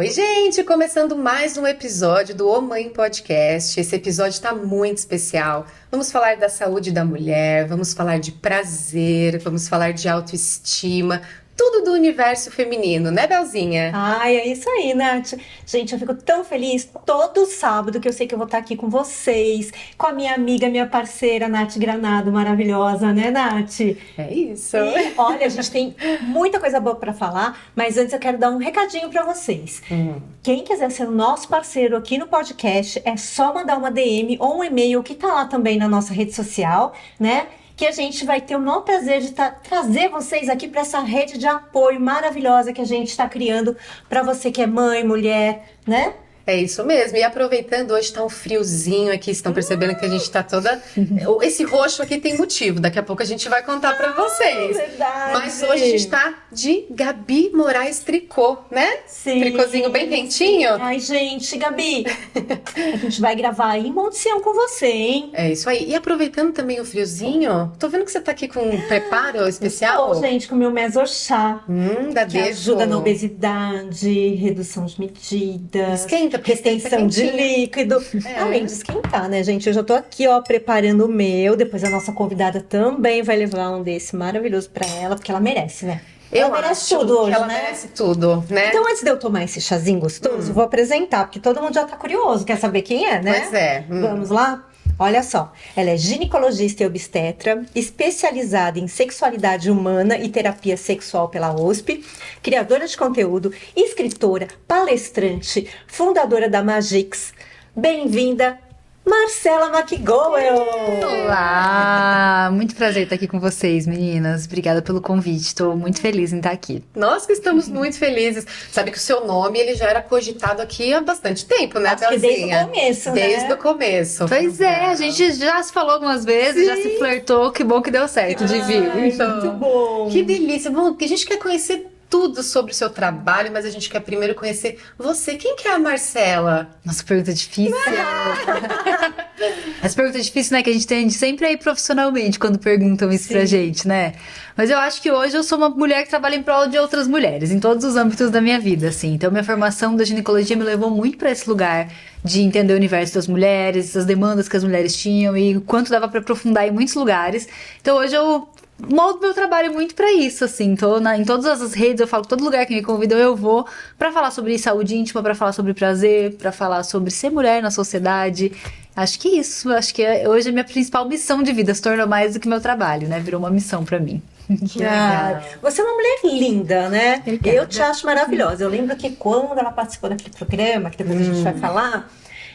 Oi, gente! Começando mais um episódio do Ô Mãe Podcast. Esse episódio está muito especial. Vamos falar da saúde da mulher, vamos falar de prazer, vamos falar de autoestima, tudo do universo feminino, né, Belzinha? Ai, é isso aí, Nath. Gente, eu fico tão feliz todo sábado que eu sei que eu vou estar aqui com vocês, com a minha amiga, minha parceira, Nath Granado, maravilhosa, né, Nath? É isso. E, olha, a gente tem muita coisa boa para falar, mas antes eu quero dar um recadinho para vocês. Quem quiser ser o nosso parceiro aqui no podcast, é só mandar uma DM ou um e-mail que tá lá também na nossa rede social, né? Que a gente vai ter o maior prazer de trazer vocês aqui para essa rede de apoio maravilhosa que a gente está criando para você que é mãe, mulher, né? É isso mesmo. E aproveitando, hoje tá um friozinho aqui, estão percebendo que a gente tá toda... Esse roxo aqui tem motivo, daqui a pouco a gente vai contar pra vocês. Verdade. Mas hoje a gente tá de Gabi Moraes Tricô, né? Sim. Tricôzinho bem quentinho. Ai, gente, Gabi, a gente vai gravar aí em Monte Sião com você, hein? É isso aí. E aproveitando também o friozinho, tô vendo que você tá aqui com um preparo especial. Ô, gente, com o meu mesochá. Da Que ajuda na obesidade, redução de medidas, Esquenta, porque retenção de líquido. Além de esquentar, né, gente? Eu já tô aqui, ó, preparando o meu. Depois a nossa convidada também vai levar um desse maravilhoso pra ela, porque ela merece, né? Eu Ela merece acho tudo hoje, que ela né? merece tudo, né? Então, antes de eu tomar esse chazinho gostoso, vou apresentar, porque todo mundo já tá curioso, quer saber quem é, né? Pois é. Vamos lá? Olha só, ela é ginecologista e obstetra, especializada em sexualidade humana e terapia sexual pela USP, criadora de conteúdo, escritora, palestrante, fundadora da Magix. Bem-vinda, Marcela McGowell! Olá! Muito prazer estar aqui com vocês, meninas. Obrigada pelo convite. Estou muito feliz em estar aqui. Nós que estamos muito felizes. Sabe que o seu nome, ele já era cogitado aqui há bastante tempo, né, Acho que desde Belzinha? o começo, né? Desde o começo. Pois é, a gente já se falou algumas vezes, já se flertou. Que bom que deu certo de vir. Muito bom! Que delícia. Bom, que a gente quer conhecer tudo sobre o seu trabalho, mas a gente quer primeiro conhecer você. Quem que é a Marcela? Nossa, pergunta difícil. Essa pergunta é difícil, né? Que a gente tende sempre a ir profissionalmente quando perguntam isso pra gente, né? Mas eu acho que hoje eu sou uma mulher que trabalha em prol de outras mulheres, em todos os âmbitos da minha vida, assim. Então, minha formação da ginecologia me levou muito pra esse lugar de entender o universo das mulheres, as demandas que as mulheres tinham e o quanto dava pra aprofundar em muitos lugares. Então, hoje eu moldo meu trabalho muito pra isso, assim. Em todas as redes, eu falo, todo lugar que me convidam eu vou pra falar sobre saúde íntima, pra falar sobre prazer, pra falar sobre ser mulher na sociedade. Acho que isso, hoje a minha principal missão de vida se tornou mais do que meu trabalho, né? Virou uma missão pra mim. Que legal. Você é uma mulher linda, né? Obrigada. Eu te acho maravilhosa. Eu lembro que quando ela participou daquele programa, que depois a gente vai falar,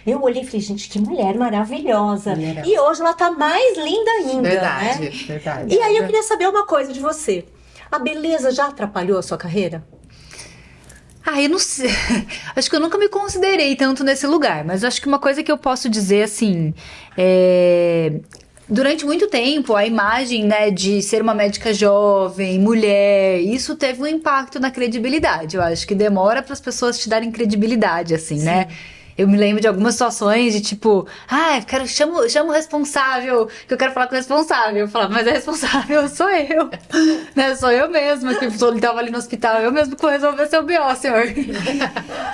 eu olhei e falei, gente, que mulher maravilhosa. E hoje ela tá mais linda ainda, Verdade, né? verdade. E aí eu queria saber uma coisa de você. A beleza já atrapalhou a sua carreira? Eu não sei. Acho que eu nunca me considerei tanto nesse lugar, mas acho que uma coisa que eu posso dizer, assim, durante muito tempo, a imagem, né, de ser uma médica jovem, mulher, isso teve um impacto na credibilidade. Eu acho que demora para as pessoas te darem credibilidade, assim, né? Eu me lembro de algumas situações de tipo, chamo o responsável, que eu quero falar com o responsável. Eu falava, mas a responsável sou eu, né? Sou eu mesma, que ele tava ali no hospital, eu mesmo que vou resolver seu BO, senhor.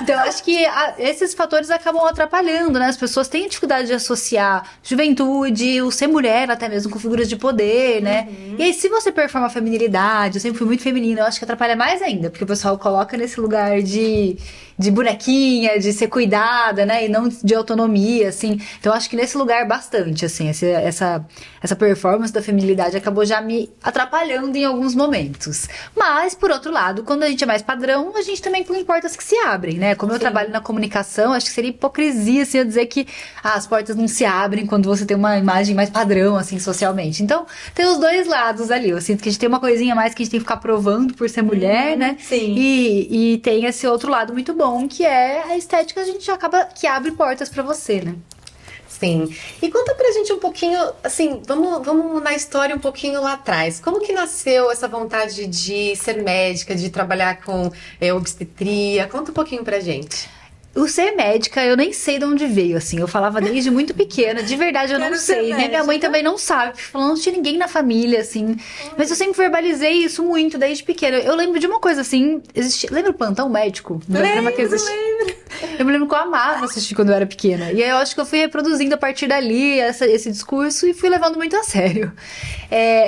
Então, eu acho que esses fatores acabam atrapalhando, né? As pessoas têm dificuldade de associar juventude, o ser mulher, até mesmo com figuras de poder, né? E aí, se você performa a feminilidade, eu sempre fui muito feminina, eu acho que atrapalha mais ainda, porque o pessoal coloca nesse lugar de bonequinha, de ser cuidada, né? E não de autonomia, assim. Então, acho que nesse lugar bastante, assim, essa performance da feminilidade acabou já me atrapalhando em alguns momentos. Mas, por outro lado, quando a gente é mais padrão, a gente também põe portas que se abrem, né? Como eu trabalho na comunicação, acho que seria hipocrisia, assim, eu dizer que as portas não se abrem quando você tem uma imagem mais padrão, assim, socialmente. Então, tem os dois lados ali. Eu sinto que a gente tem uma coisinha a mais que a gente tem que ficar provando por ser mulher, né? Sim. E tem esse outro lado muito bom, que é a estética, a gente acaba que abre portas pra você, né? Sim. E conta pra gente um pouquinho, assim, vamos na história um pouquinho lá atrás. Como que nasceu essa vontade de ser médica, de trabalhar com obstetria? Conta um pouquinho pra gente. O ser médica, eu nem sei de onde veio, assim. Eu falava desde muito pequena. De verdade, eu não sei. Né? Minha mãe também não sabe. Falando, não tinha ninguém na família, assim. Mas eu sempre verbalizei isso muito desde pequena. Eu lembro de uma coisa, assim. Lembra o plantão médico? Lembro. Eu me lembro que eu amava assistir quando eu era pequena. E aí eu acho que eu fui reproduzindo a partir dali esse discurso e fui levando muito a sério.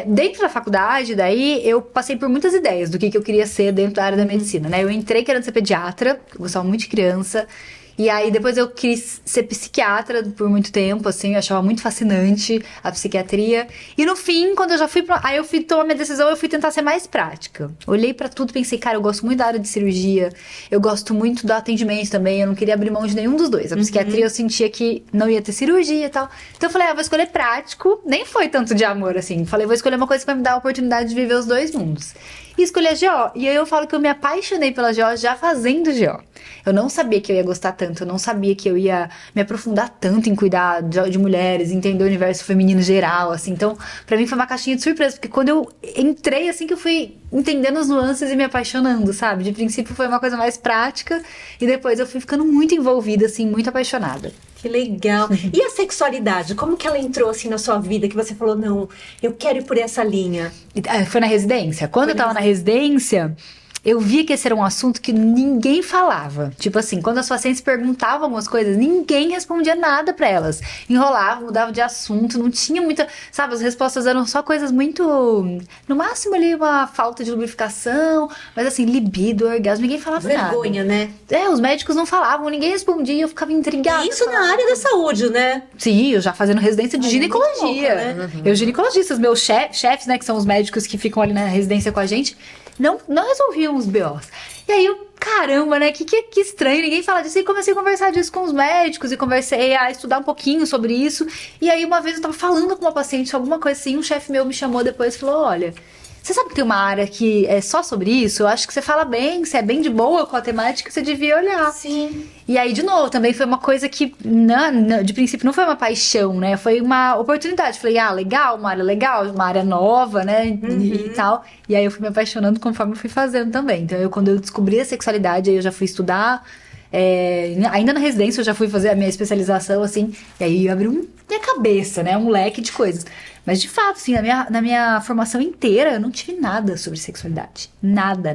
Dentro da faculdade, daí, eu passei por muitas ideias do que eu queria ser dentro da área da medicina, né? Eu entrei querendo ser pediatra, eu gostava muito de criança. E aí depois eu quis ser psiquiatra por muito tempo, assim, eu achava muito fascinante a psiquiatria. E no fim, quando eu já fui aí eu fui tomar minha decisão, eu fui tentar ser mais prática. Olhei pra tudo e pensei, cara, eu gosto muito da área de cirurgia, eu gosto muito do atendimento também, eu não queria abrir mão de nenhum dos dois. A psiquiatria eu sentia que não ia ter cirurgia e tal. Então eu falei, vou escolher prático, nem foi tanto de amor, assim. Falei, vou escolher uma coisa que vai me dar a oportunidade de viver os dois mundos. E escolhi a GO. E aí eu falo que eu me apaixonei pela GO já fazendo GO. Eu não sabia que eu ia gostar tanto, eu não sabia que eu ia me aprofundar tanto em cuidar de mulheres, entender o universo feminino geral, assim. Então, pra mim foi uma caixinha de surpresa, porque quando eu entrei, assim, que eu fui entendendo as nuances e me apaixonando, sabe? De princípio foi uma coisa mais prática, e depois eu fui ficando muito envolvida, assim, muito apaixonada. Que legal. E a sexualidade? Como que ela entrou assim na sua vida? Que você falou, não, eu quero ir por essa linha. Foi na residência. Quando eu tava na residência, eu via que esse era um assunto que ninguém falava. Tipo assim, quando as pacientes perguntavam algumas coisas, ninguém respondia nada pra elas. Enrolava, mudava de assunto, não tinha muita... Sabe, as respostas eram só coisas muito... No máximo ali, uma falta de lubrificação, mas assim, libido, orgasmo, ninguém falava nada. Vergonha, né? Os médicos não falavam, ninguém respondia, eu ficava intrigada. E isso na área da saúde, né? Sim, eu já fazendo residência de ginecologia. Louca, né? Eu, ginecologistas, meus chefes, né, que são os médicos que ficam ali na residência com a gente, não resolviam os BOs. E aí eu, caramba, né, que estranho, ninguém fala disso. E comecei a conversar disso com os médicos e comecei a estudar um pouquinho sobre isso. E aí uma vez eu tava falando com uma paciente, alguma coisa assim, um chefe meu me chamou depois e falou, olha... Você sabe que tem uma área que é só sobre isso? Eu acho que você fala bem, você é bem de boa com a temática, você devia olhar. Sim. E aí, de novo, também foi uma coisa que, de princípio, não foi uma paixão, né? Foi uma oportunidade. Falei, legal, uma área legal, uma área nova, né? E tal. E aí eu fui me apaixonando conforme eu fui fazendo também. Então, quando eu descobri a sexualidade, aí eu já fui estudar. Ainda na residência eu já fui fazer a minha especialização, assim. E aí abriu minha cabeça, né? Um leque de coisas. Mas, de fato, assim, na minha formação inteira, eu não tive nada sobre sexualidade. Nada.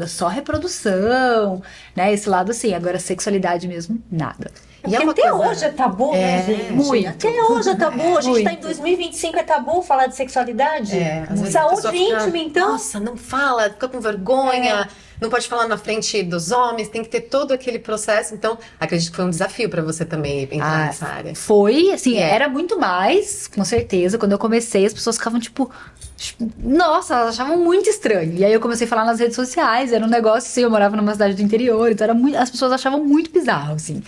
Só reprodução, né? Esse lado, assim. Agora, sexualidade mesmo, nada. E até hoje é tabu, né, gente? Muito. Até hoje é tabu. A gente tá em 2025, é tabu falar de sexualidade? Saúde íntima, então? Nossa, não fala, fica com vergonha. Não pode falar na frente dos homens, tem que ter todo aquele processo. Então, acredito que foi um desafio pra você também entrar nessa área. Foi, assim, era muito mais, com certeza. Quando eu comecei, as pessoas ficavam tipo... Nossa, elas achavam muito estranho. E aí eu comecei a falar nas redes sociais, era um negócio assim, eu morava numa cidade do interior, então as pessoas achavam muito bizarro, assim.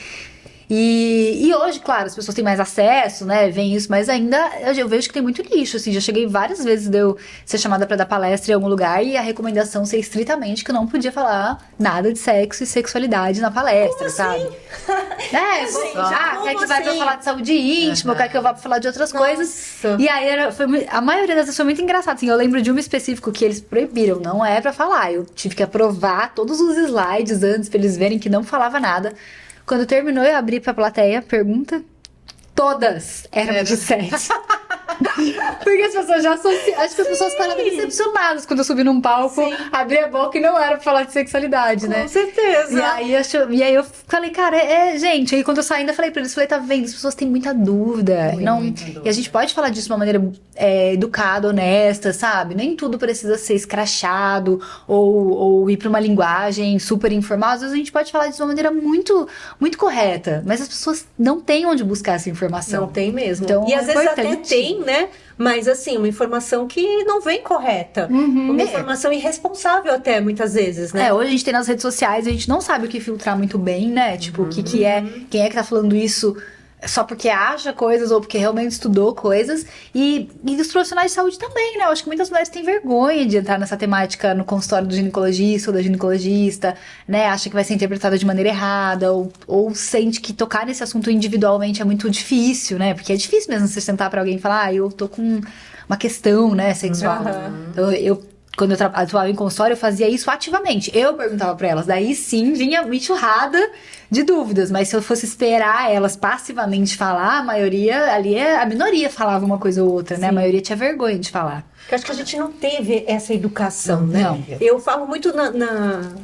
E hoje, claro, as pessoas têm mais acesso, né, veem isso, mas ainda eu vejo que tem muito lixo, assim, já cheguei várias vezes de eu ser chamada pra dar palestra em algum lugar e a recomendação ser estritamente que eu não podia falar nada de sexo e sexualidade na palestra, sabe? Quer que vá pra falar de saúde íntima, quer que eu vá pra falar de outras coisas. E aí, a maioria das vezes foi muito engraçado, assim, eu lembro de uma específico que eles proibiram, não é pra falar, eu tive que aprovar todos os slides antes pra eles verem que não falava nada. Quando terminou, eu abri pra plateia, pergunta, todas eram de sexo. Porque as pessoas já associam. Acho que as pessoas ficaram decepcionadas quando eu subi num palco, abri a boca e não era pra falar de sexualidade, né? Com certeza. E aí eu falei, cara, gente. Aí quando eu saí, ainda falei pra eles, tá vendo? As pessoas têm muita dúvida. Muita dúvida. E a gente pode falar disso de uma maneira educada, honesta, sabe? Nem tudo precisa ser escrachado ou ir pra uma linguagem super informal. Às vezes a gente pode falar disso de uma maneira muito, muito correta. Mas as pessoas não têm onde buscar essa informação. Não tem mesmo. Então, e às vezes até tem, né? Mas assim, uma informação que não vem correta. Uma informação irresponsável até, muitas vezes, né? Hoje a gente tem nas redes sociais, a gente não sabe o que filtrar muito bem, né? Tipo, o que é, quem é que tá falando isso só porque acha coisas ou porque realmente estudou coisas. E os profissionais de saúde também, né? Eu acho que muitas mulheres têm vergonha de entrar nessa temática no consultório do ginecologista ou da ginecologista, né? Acha que vai ser interpretada de maneira errada ou sente que tocar nesse assunto individualmente é muito difícil, né? Porque é difícil mesmo você sentar pra alguém e falar, eu tô com uma questão, né, sexual. Então, quando eu atuava em consultório, eu fazia isso ativamente. Eu perguntava pra elas, daí sim vinha uma enxurrada de dúvidas, mas se eu fosse esperar elas passivamente falar, a maioria ali, a minoria falava uma coisa ou outra, né? A maioria tinha vergonha de falar. Eu acho que a gente não teve essa educação, né? Não. Eu falo muito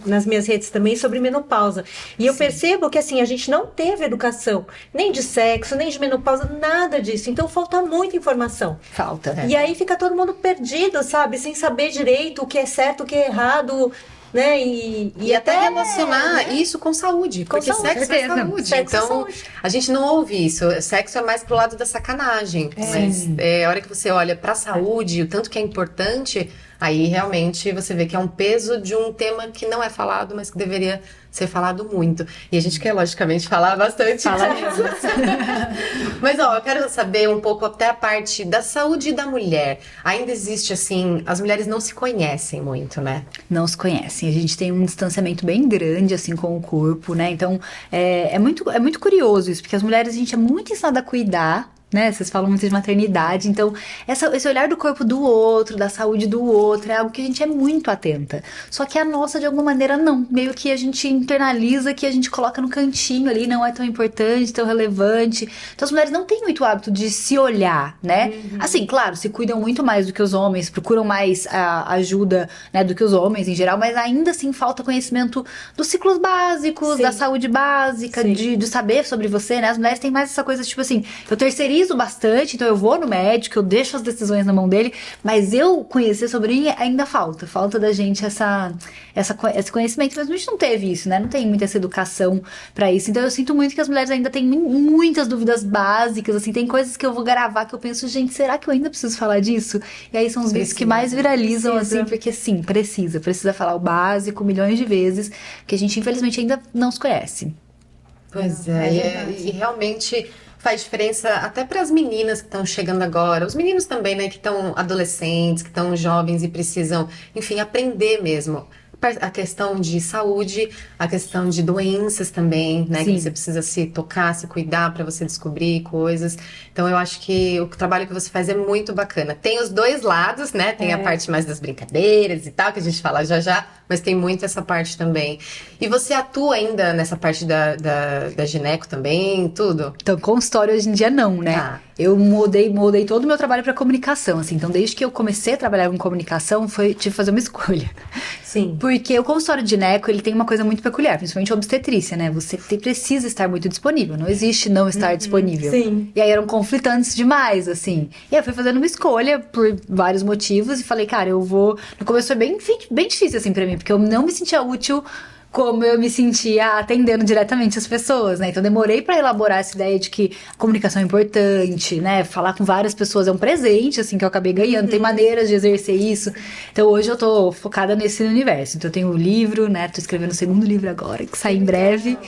nas minhas redes também sobre menopausa. E eu percebo que, assim, a gente não teve educação, nem de sexo, nem de menopausa, nada disso. Então, falta muita informação. Falta. E aí fica todo mundo perdido, sabe? Sem saber direito o que é certo, o que é errado, né? E até relacionar isso com saúde, porque saúde, sexo é saúde. Sexo é Então, saúde. a gente não ouve isso. Sexo é mais pro lado da sacanagem. Mas a hora que você olha pra saúde, o tanto que é importante, aí realmente você vê que é um peso de um tema que não é falado, mas que deveria ser falado muito. E a gente quer, logicamente, falar bastante disso. Mas, eu quero saber um pouco até a parte da saúde da mulher. Ainda existe, assim, as mulheres não se conhecem muito, né? Não se conhecem. A gente tem um distanciamento bem grande, assim, com o corpo, né? Então, é muito curioso isso, porque as mulheres, a gente é muito ensinada a cuidar, né? Vocês falam muito de maternidade, então esse olhar do corpo do outro, da saúde do outro, é algo que a gente é muito atenta. Só que a nossa, de alguma maneira, não. Meio que a gente internaliza, que a gente coloca no cantinho ali, não é tão importante, tão relevante. Então as mulheres não têm muito hábito de se olhar, né? Assim, claro, se cuidam muito mais do que os homens, procuram mais a ajuda, né, do que os homens em geral, mas ainda assim falta conhecimento dos ciclos básicos, da saúde básica, de saber sobre você, né? As mulheres têm mais essa coisa, tipo assim, eu terceirizo bastante, então eu vou no médico, eu deixo as decisões na mão dele, mas eu conhecer sobre mim ainda falta da gente esse conhecimento, mas a gente não teve isso, né? Não tem muita essa educação pra isso, então eu sinto muito que as mulheres ainda têm muitas dúvidas básicas, assim, tem coisas que eu vou gravar que eu penso, gente, será que eu ainda preciso falar disso? E aí são os vídeos que mais viralizam, assim, porque sim, precisa falar o básico milhões de vezes, que a gente infelizmente ainda não se conhece. Pois e realmente faz diferença até para as meninas que estão chegando agora, os meninos também, né, que estão adolescentes, que estão jovens e precisam, enfim, aprender mesmo. A questão de saúde, a questão de doenças também, né? Sim. Que você precisa se tocar, se cuidar para você descobrir coisas. Então eu acho que o trabalho que você faz é muito bacana. Tem os dois lados, né? Tem a parte mais das brincadeiras e tal, que a gente fala já, mas tem muito essa parte também. E você atua ainda nessa parte da gineco também, tudo? Então, consultório hoje em dia não, né? Tá. Eu moldei todo o meu trabalho para comunicação, assim. Então, desde que eu comecei a trabalhar com comunicação, tive que fazer uma escolha. Sim. Porque o consultório de gineco, ele tem uma coisa muito peculiar, principalmente a obstetrícia, né? Você precisa estar muito disponível, não existe não estar disponível. Sim. E aí eram conflitantes demais, assim. E aí eu fui fazendo uma escolha por vários motivos e falei, cara, eu vou... No começo foi bem difícil, assim, pra mim, porque eu não me sentia útil como eu me sentia atendendo diretamente as pessoas, né? Então demorei pra elaborar essa ideia de que a comunicação é importante, né? Falar com várias pessoas é um presente, assim, que eu acabei ganhando. Tem maneiras de exercer isso. Então hoje eu tô focada nesse universo. Então eu tenho o livro, né? Tô escrevendo o segundo livro agora, que sai em breve.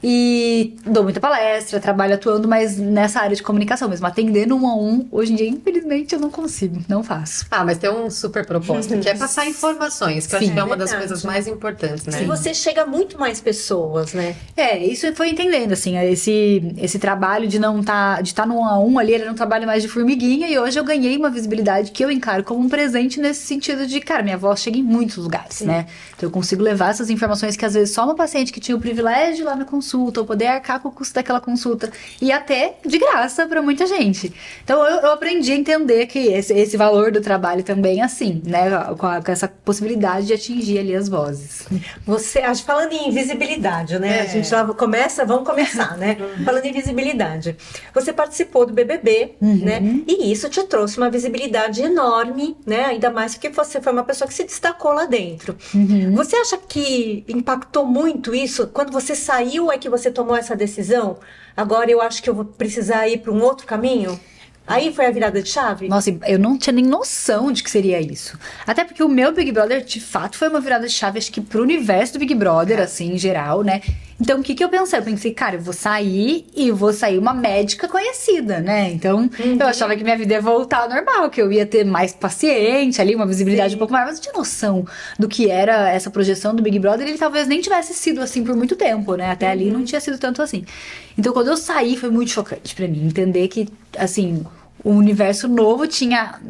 E dou muita palestra, trabalho atuando, mas nessa área de comunicação mesmo, atendendo 1 a 1, hoje em dia, infelizmente, eu não consigo, não faço. Mas tem um super propósito, que é passar informações, que eu acho que é uma das coisas mais importantes, né? E você chega a muito mais pessoas, né? Isso foi entendendo, assim, esse trabalho de não de estar no 1 a 1 ali, ele era um trabalho mais de formiguinha, e hoje eu ganhei uma visibilidade que eu encaro como um presente nesse sentido de, cara, minha voz chega em muitos lugares, né? Então eu consigo levar essas informações que às vezes só uma paciente que tinha o privilégio de ir lá na consulta, ou poder arcar com o custo daquela consulta, e até de graça pra muita gente. Então eu aprendi a entender que esse valor do trabalho também, assim, né, com essa possibilidade de atingir ali as vozes. Falando em visibilidade, né? A gente já vamos começar, né? Falando em visibilidade. Você participou do BBB, né? E isso te trouxe uma visibilidade enorme, né? Ainda mais porque você foi uma pessoa que se destacou lá dentro. Você acha que impactou muito isso? Quando você saiu, é que você tomou essa decisão? Agora eu acho que eu vou precisar ir para um outro caminho? Aí foi a virada de chave? Nossa, eu não tinha nem noção de que seria isso. Até porque o meu Big Brother, de fato, foi uma virada de chave, acho que pro universo do Big Brother, assim, em geral, né? Então, o que eu pensei? Eu pensei, cara, eu vou sair uma médica conhecida, né? Então, eu achava que minha vida ia voltar ao normal, que eu ia ter mais paciente ali, uma visibilidade um pouco maior, mas eu tinha noção do que era essa projeção do Big Brother. Ele talvez nem tivesse sido assim por muito tempo, né? Até ali não tinha sido tanto assim. Então, quando eu saí, foi muito chocante pra mim entender que, assim, um universo novo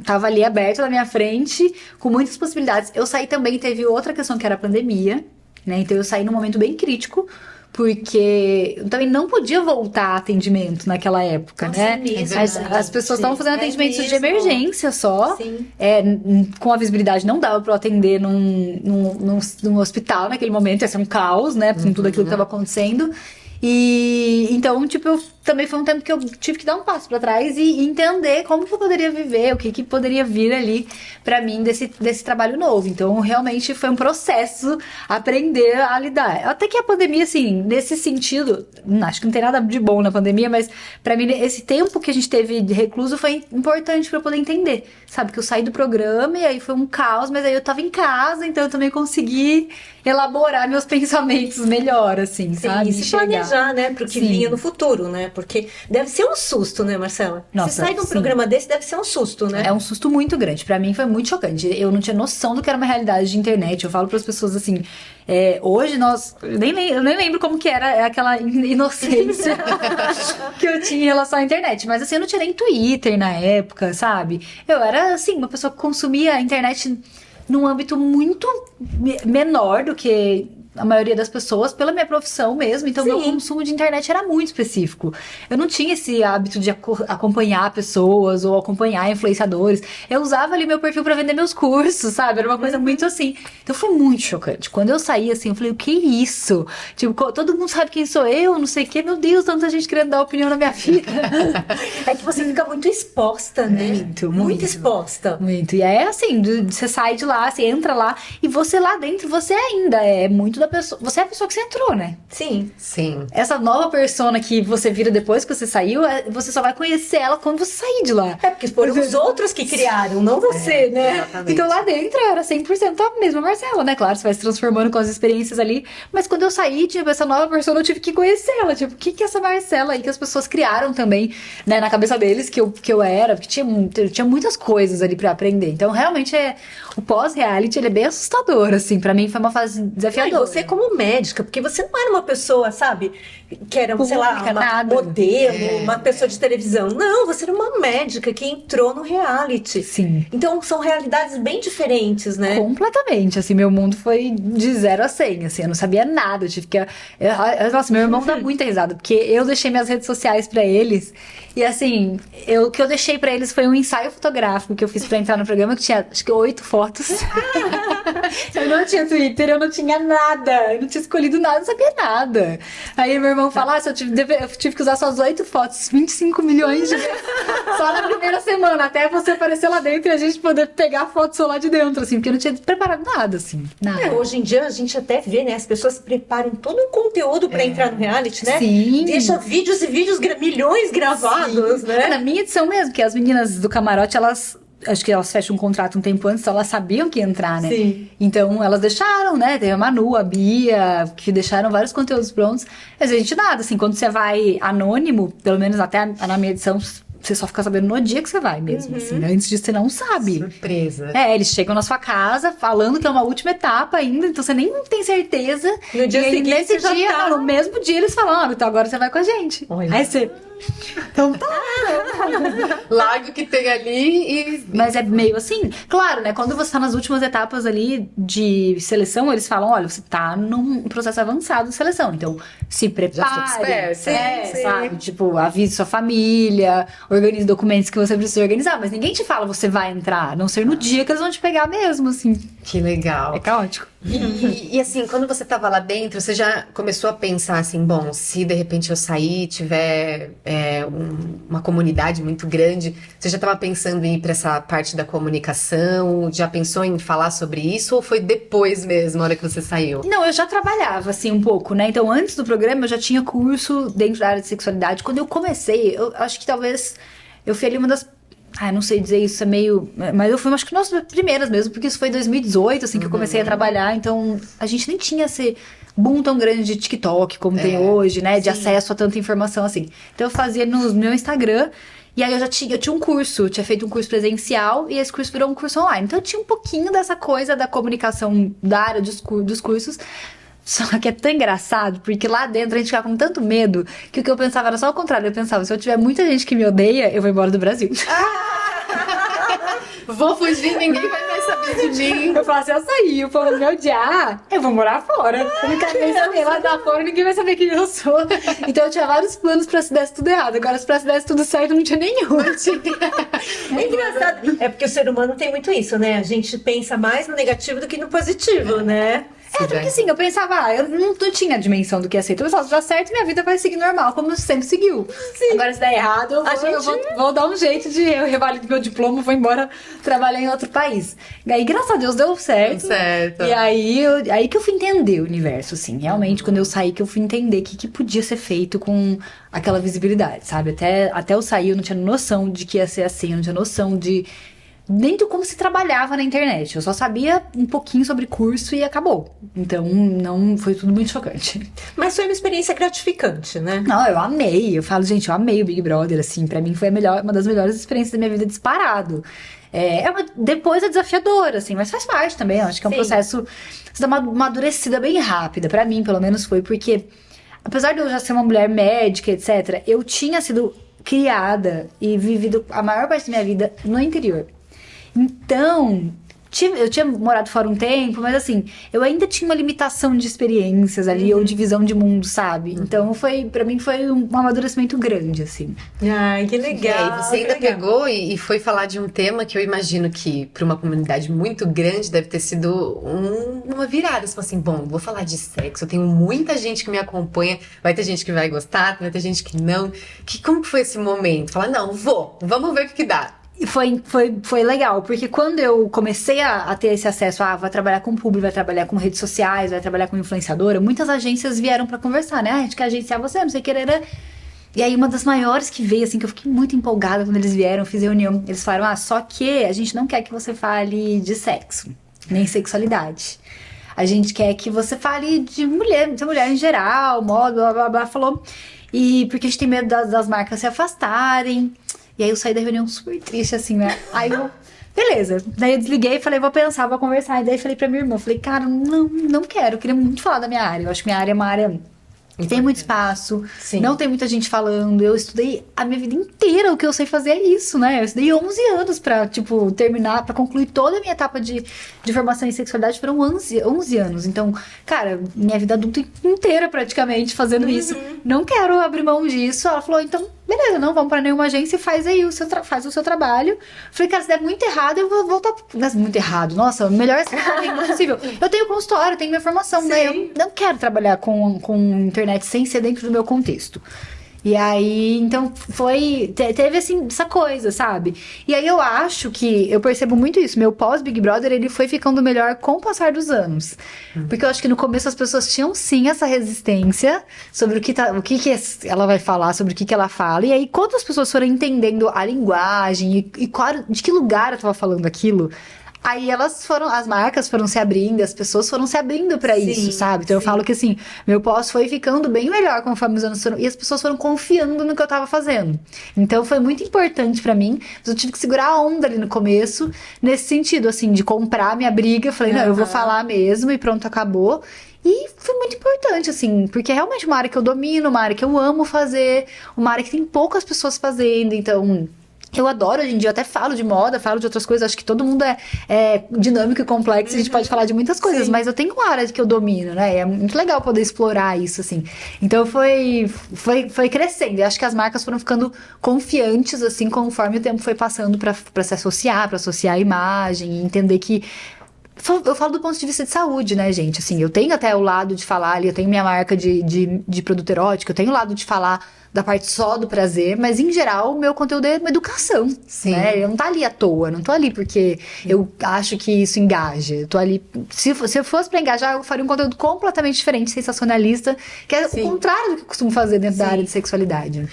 tava ali aberto na minha frente, com muitas possibilidades. Eu saí também, teve outra questão que era a pandemia, né? Então eu saí num momento bem crítico, porque eu também não podia voltar a atendimento naquela época, Nossa, né? é mesmo, As pessoas estavam fazendo atendimentos de mesmo. emergência só. Sim. Com a visibilidade não dava pra eu atender num hospital naquele momento, ia ser um caos, né? Com tudo aquilo que tava acontecendo. E então, tipo, também foi um tempo que eu tive que dar um passo pra trás e entender como que eu poderia viver, o que poderia vir ali pra mim desse trabalho novo. Então, realmente foi um processo aprender a lidar. Até que a pandemia, assim, nesse sentido, acho que não tem nada de bom na pandemia, mas pra mim esse tempo que a gente teve de recluso foi importante pra eu poder entender, sabe? Que eu saí do programa e aí foi um caos, mas aí eu tava em casa, então eu também consegui elaborar meus pensamentos melhor, assim, Sim, sabe? e se planejar, né, pro que Sim. vinha no futuro, né? Porque deve ser um susto, né, Marcela? Nossa, Você sai de um sim. programa desse, deve ser um susto, né? É um susto muito grande. Pra mim foi muito chocante. Eu não tinha noção do que era uma realidade de internet. Eu falo pras pessoas assim, hoje eu nem lembro como que era aquela inocência que eu tinha em relação à internet. Mas assim, eu não tinha nem Twitter na época, sabe? Eu era assim, uma pessoa que consumia a internet num âmbito muito menor do que a maioria das pessoas, pela minha profissão mesmo. Então, meu consumo de internet era muito específico. Eu não tinha esse hábito de acompanhar pessoas ou acompanhar influenciadores. Eu usava ali meu perfil pra vender meus cursos, sabe? Era uma coisa muito assim. Então, foi muito chocante. Quando eu saí, assim, eu falei, o que é isso? Tipo, todo mundo sabe quem sou eu, não sei o quê. Meu Deus, tanta gente querendo dar opinião na minha vida. É que você fica muito exposta, né? Muito exposta. Muito. E aí, assim, você sai de lá, você entra lá, e você lá dentro, você ainda é muito da pessoa. Você é a pessoa que você entrou, né? Sim. Sim. Essa nova persona que você vira depois que você saiu, você só vai conhecer ela quando você sair de lá. É porque foram os outros que criaram, não você, né? Exatamente. Então lá dentro era 100% a mesma Marcela, né? Claro, você vai se transformando com as experiências ali. Mas quando eu saí, tipo, essa nova persona, eu tive que conhecer ela. Tipo, o que é essa Marcela aí que as pessoas criaram também, né? Na cabeça deles que eu era. Porque tinha muitas coisas ali pra aprender. Então, realmente, o pós-reality, ele é bem assustador, assim. Pra mim, foi uma fase desafiadora. Você como médica, porque você não era uma pessoa, sabe, que era, sei lá, Pública, uma nada. modelo, uma pessoa de televisão. Não, você era uma médica que entrou no reality. Sim. Então, são realidades bem diferentes, né? Completamente, assim, meu mundo foi de 0 a 100, assim, eu não sabia nada, eu tive que... Nossa, meu irmão dá muita risada, porque eu deixei minhas redes sociais pra eles, e assim, o que eu deixei pra eles foi um ensaio fotográfico que eu fiz pra entrar no programa, que tinha, acho que 8 fotos. Eu não tinha Twitter, eu não tinha nada, eu não tinha escolhido nada, não sabia nada. Aí meu irmão fala, eu tive que usar suas 8 fotos, 25 milhões de vezes, só na primeira semana, até você aparecer lá dentro e a gente poder pegar fotos lá de dentro, assim, porque eu não tinha preparado nada, assim, nada. Hoje em dia a gente até vê, né? As pessoas preparam todo um conteúdo pra entrar no reality, né? Sim. Deixa vídeos e vídeos, milhões gravados, né? Na minha edição mesmo, que as meninas do camarote, acho que elas fecham um contrato um tempo antes, então elas sabiam que ia entrar, né? Sim. Então elas deixaram, né? Teve a Manu, a Bia, que deixaram vários conteúdos prontos. Mas a gente nada, assim, quando você vai anônimo, pelo menos até na minha edição, você só fica sabendo no dia que você vai mesmo, assim. Antes disso você não sabe. Surpresa. Eles chegam na sua casa falando que é uma última etapa ainda, então você nem tem certeza. No dia e aí, seguinte nesse você já dia, tá... no mesmo dia, eles falam, então agora você vai com a gente. Olha. Aí você... Então tá. Larga o que tem ali e... Mas é meio assim, claro, né? Quando você tá nas últimas etapas ali de seleção, eles falam, olha, você tá num processo avançado de seleção, então se prepare, esperto, sim. sabe? Tipo, avise sua família, organize documentos que você precisa organizar, mas ninguém te fala você vai entrar, a não ser no dia que eles vão te pegar mesmo, assim. Que legal. É caótico. E assim, quando você tava lá dentro, você já começou a pensar assim, bom, se de repente eu sair, tiver uma comunidade muito grande, você já tava pensando em ir pra essa parte da comunicação? Já pensou em falar sobre isso? Ou foi depois mesmo, na hora que você saiu? Não, eu já trabalhava, assim, um pouco, né? Então, antes do programa, eu já tinha curso dentro da área de sexualidade. Quando eu comecei, eu acho que talvez eu fui ali uma das... não sei dizer isso, é meio... Mas eu fui, acho que, uma das primeiras mesmo, porque isso foi em 2018, assim, que eu comecei a trabalhar. Então, a gente nem tinha esse boom tão grande de TikTok como tem hoje, né? De acesso a tanta informação, assim. Então, eu fazia no meu Instagram... E aí eu tinha um curso, tinha feito um curso presencial e esse curso virou um curso online. Então eu tinha um pouquinho dessa coisa da comunicação da área dos cursos. Só que é tão engraçado, porque lá dentro a gente fica com tanto medo que o que eu pensava era só o contrário. Eu pensava, se eu tiver muita gente que me odeia, eu vou embora do Brasil. Vou fugir, ninguém vai mais saber de mim. Eu falo assim, eu saí, o povo me odiar, eu vou morar fora. Eu não quero nem saber, lá da fora ninguém vai saber quem eu sou. Então eu tinha vários planos pra se desse tudo errado. Agora, se pra se desse tudo certo, não tinha nenhum. É engraçado. É porque o ser humano tem muito isso, né? A gente pensa mais no negativo do que no positivo, né? Porque assim, eu pensava, eu não tinha dimensão do que ia ser. Então eu pensava, se dá certo, minha vida vai seguir normal, como sempre seguiu. Sim. Agora, se der errado, eu vou dar um jeito de eu revalido meu diploma, vou embora trabalhar em outro país. E aí, graças a Deus, deu certo. Certo. E aí que eu fui entender o universo, assim. Realmente, quando eu saí, que eu fui entender o que podia ser feito com aquela visibilidade, sabe? Até eu sair, eu não tinha noção de que ia ser assim, eu não tinha noção de nem do como se trabalhava na internet. Eu só sabia um pouquinho sobre curso e acabou. Então, não foi tudo muito chocante. Mas foi uma experiência gratificante, né? Não, eu amei. Eu falo, gente, eu amei o Big Brother, assim. Pra mim foi uma das melhores experiências da minha vida disparado. Depois é desafiador, assim, mas faz parte também. Eu acho que é um processo... Você dá uma amadurecida bem rápida. Pra mim, pelo menos, foi porque... Apesar de eu já ser uma mulher médica, etc., eu tinha sido criada e vivido a maior parte da minha vida no interior. Então, eu tinha morado fora um tempo, mas assim, eu ainda tinha uma limitação de experiências ali, ou de visão de mundo, sabe? Então, pra mim, foi um amadurecimento grande, assim. Ai, que legal. E você ainda pegou e foi falar de um tema que eu imagino que, para uma comunidade muito grande, deve ter sido uma virada. Você falou assim, bom, vou falar de sexo, eu tenho muita gente que me acompanha, vai ter gente que vai gostar, vai ter gente que não. Como que foi esse momento? Falar, não, vamos ver o que dá. E foi legal, porque quando eu comecei a ter esse acesso, vai trabalhar com público, vai trabalhar com redes sociais, vai trabalhar com influenciadora, muitas agências vieram pra conversar, né? A gente quer agenciar você, não sei o que, E aí uma das maiores que veio, assim, que eu fiquei muito empolgada quando eles vieram, fiz reunião, eles falaram, só que a gente não quer que você fale de sexo, nem sexualidade. A gente quer que você fale de mulher em geral, modo, blá, blá, blá, falou. E porque a gente tem medo das marcas se afastarem. E aí eu saí da reunião super triste, assim, né? Aí eu... Beleza. Daí eu desliguei e falei, vou pensar, vou conversar. E daí falei pra minha irmã, falei, cara, não quero. Eu queria muito falar da minha área. Eu acho que minha área é uma área... Tem muito espaço, não tem muita gente falando. Eu estudei a minha vida inteira, o que eu sei fazer é isso, né? Eu estudei 11 anos pra, terminar, pra concluir toda a minha etapa de formação em sexualidade. Foram 11 anos. Então, cara, minha vida adulta inteira praticamente fazendo isso. Não quero abrir mão disso. Ela falou, então, beleza, não vamos pra nenhuma agência e faz aí faz o seu trabalho. Falei, cara, se der muito errado, eu vou voltar. Mas muito errado, nossa, melhor é possível. Eu tenho consultório, eu tenho minha formação, né? Eu não quero trabalhar com internet sem ser dentro do meu contexto. E aí, então, teve assim, essa coisa, sabe? E aí eu acho que, eu percebo muito isso, meu pós-Big Brother, ele foi ficando melhor com o passar dos anos. Porque eu acho que no começo as pessoas tinham sim essa resistência sobre o que ela vai falar, sobre o que ela fala. E aí, quando as pessoas foram entendendo a linguagem e de que lugar eu tava falando aquilo, aí as marcas foram se abrindo, as pessoas foram se abrindo pra isso, sabe? Então eu falo que assim, meu pós foi ficando bem melhor conforme os anos foram, e as pessoas foram confiando no que eu tava fazendo. Então foi muito importante pra mim, mas eu tive que segurar a onda ali no começo, nesse sentido, assim, de comprar minha briga. Falei, não, eu vou falar mesmo e pronto, acabou. E foi muito importante, assim, porque é realmente uma área que eu domino, uma área que eu amo fazer, uma área que tem poucas pessoas fazendo, então... Eu adoro, hoje em dia eu até falo de moda, falo de outras coisas, acho que todo mundo é dinâmico e complexo, a gente pode falar de muitas coisas, mas eu tenho uma área que eu domino, né? É muito legal poder explorar isso, assim. Então foi crescendo, e acho que as marcas foram ficando confiantes, assim, conforme o tempo foi passando pra se associar, pra associar a imagem, e entender que... Eu falo do ponto de vista de saúde, né, gente? Assim, eu tenho até o lado de falar ali, eu tenho minha marca de produto erótico, eu tenho o lado de falar da parte só do prazer, mas em geral o meu conteúdo é uma educação, né? Eu não tô ali à toa, não tô ali porque eu acho que isso engaja. Eu tô ali, se eu fosse pra engajar, eu faria um conteúdo completamente diferente, sensacionalista, que é o contrário do que eu costumo fazer dentro da área de sexualidade.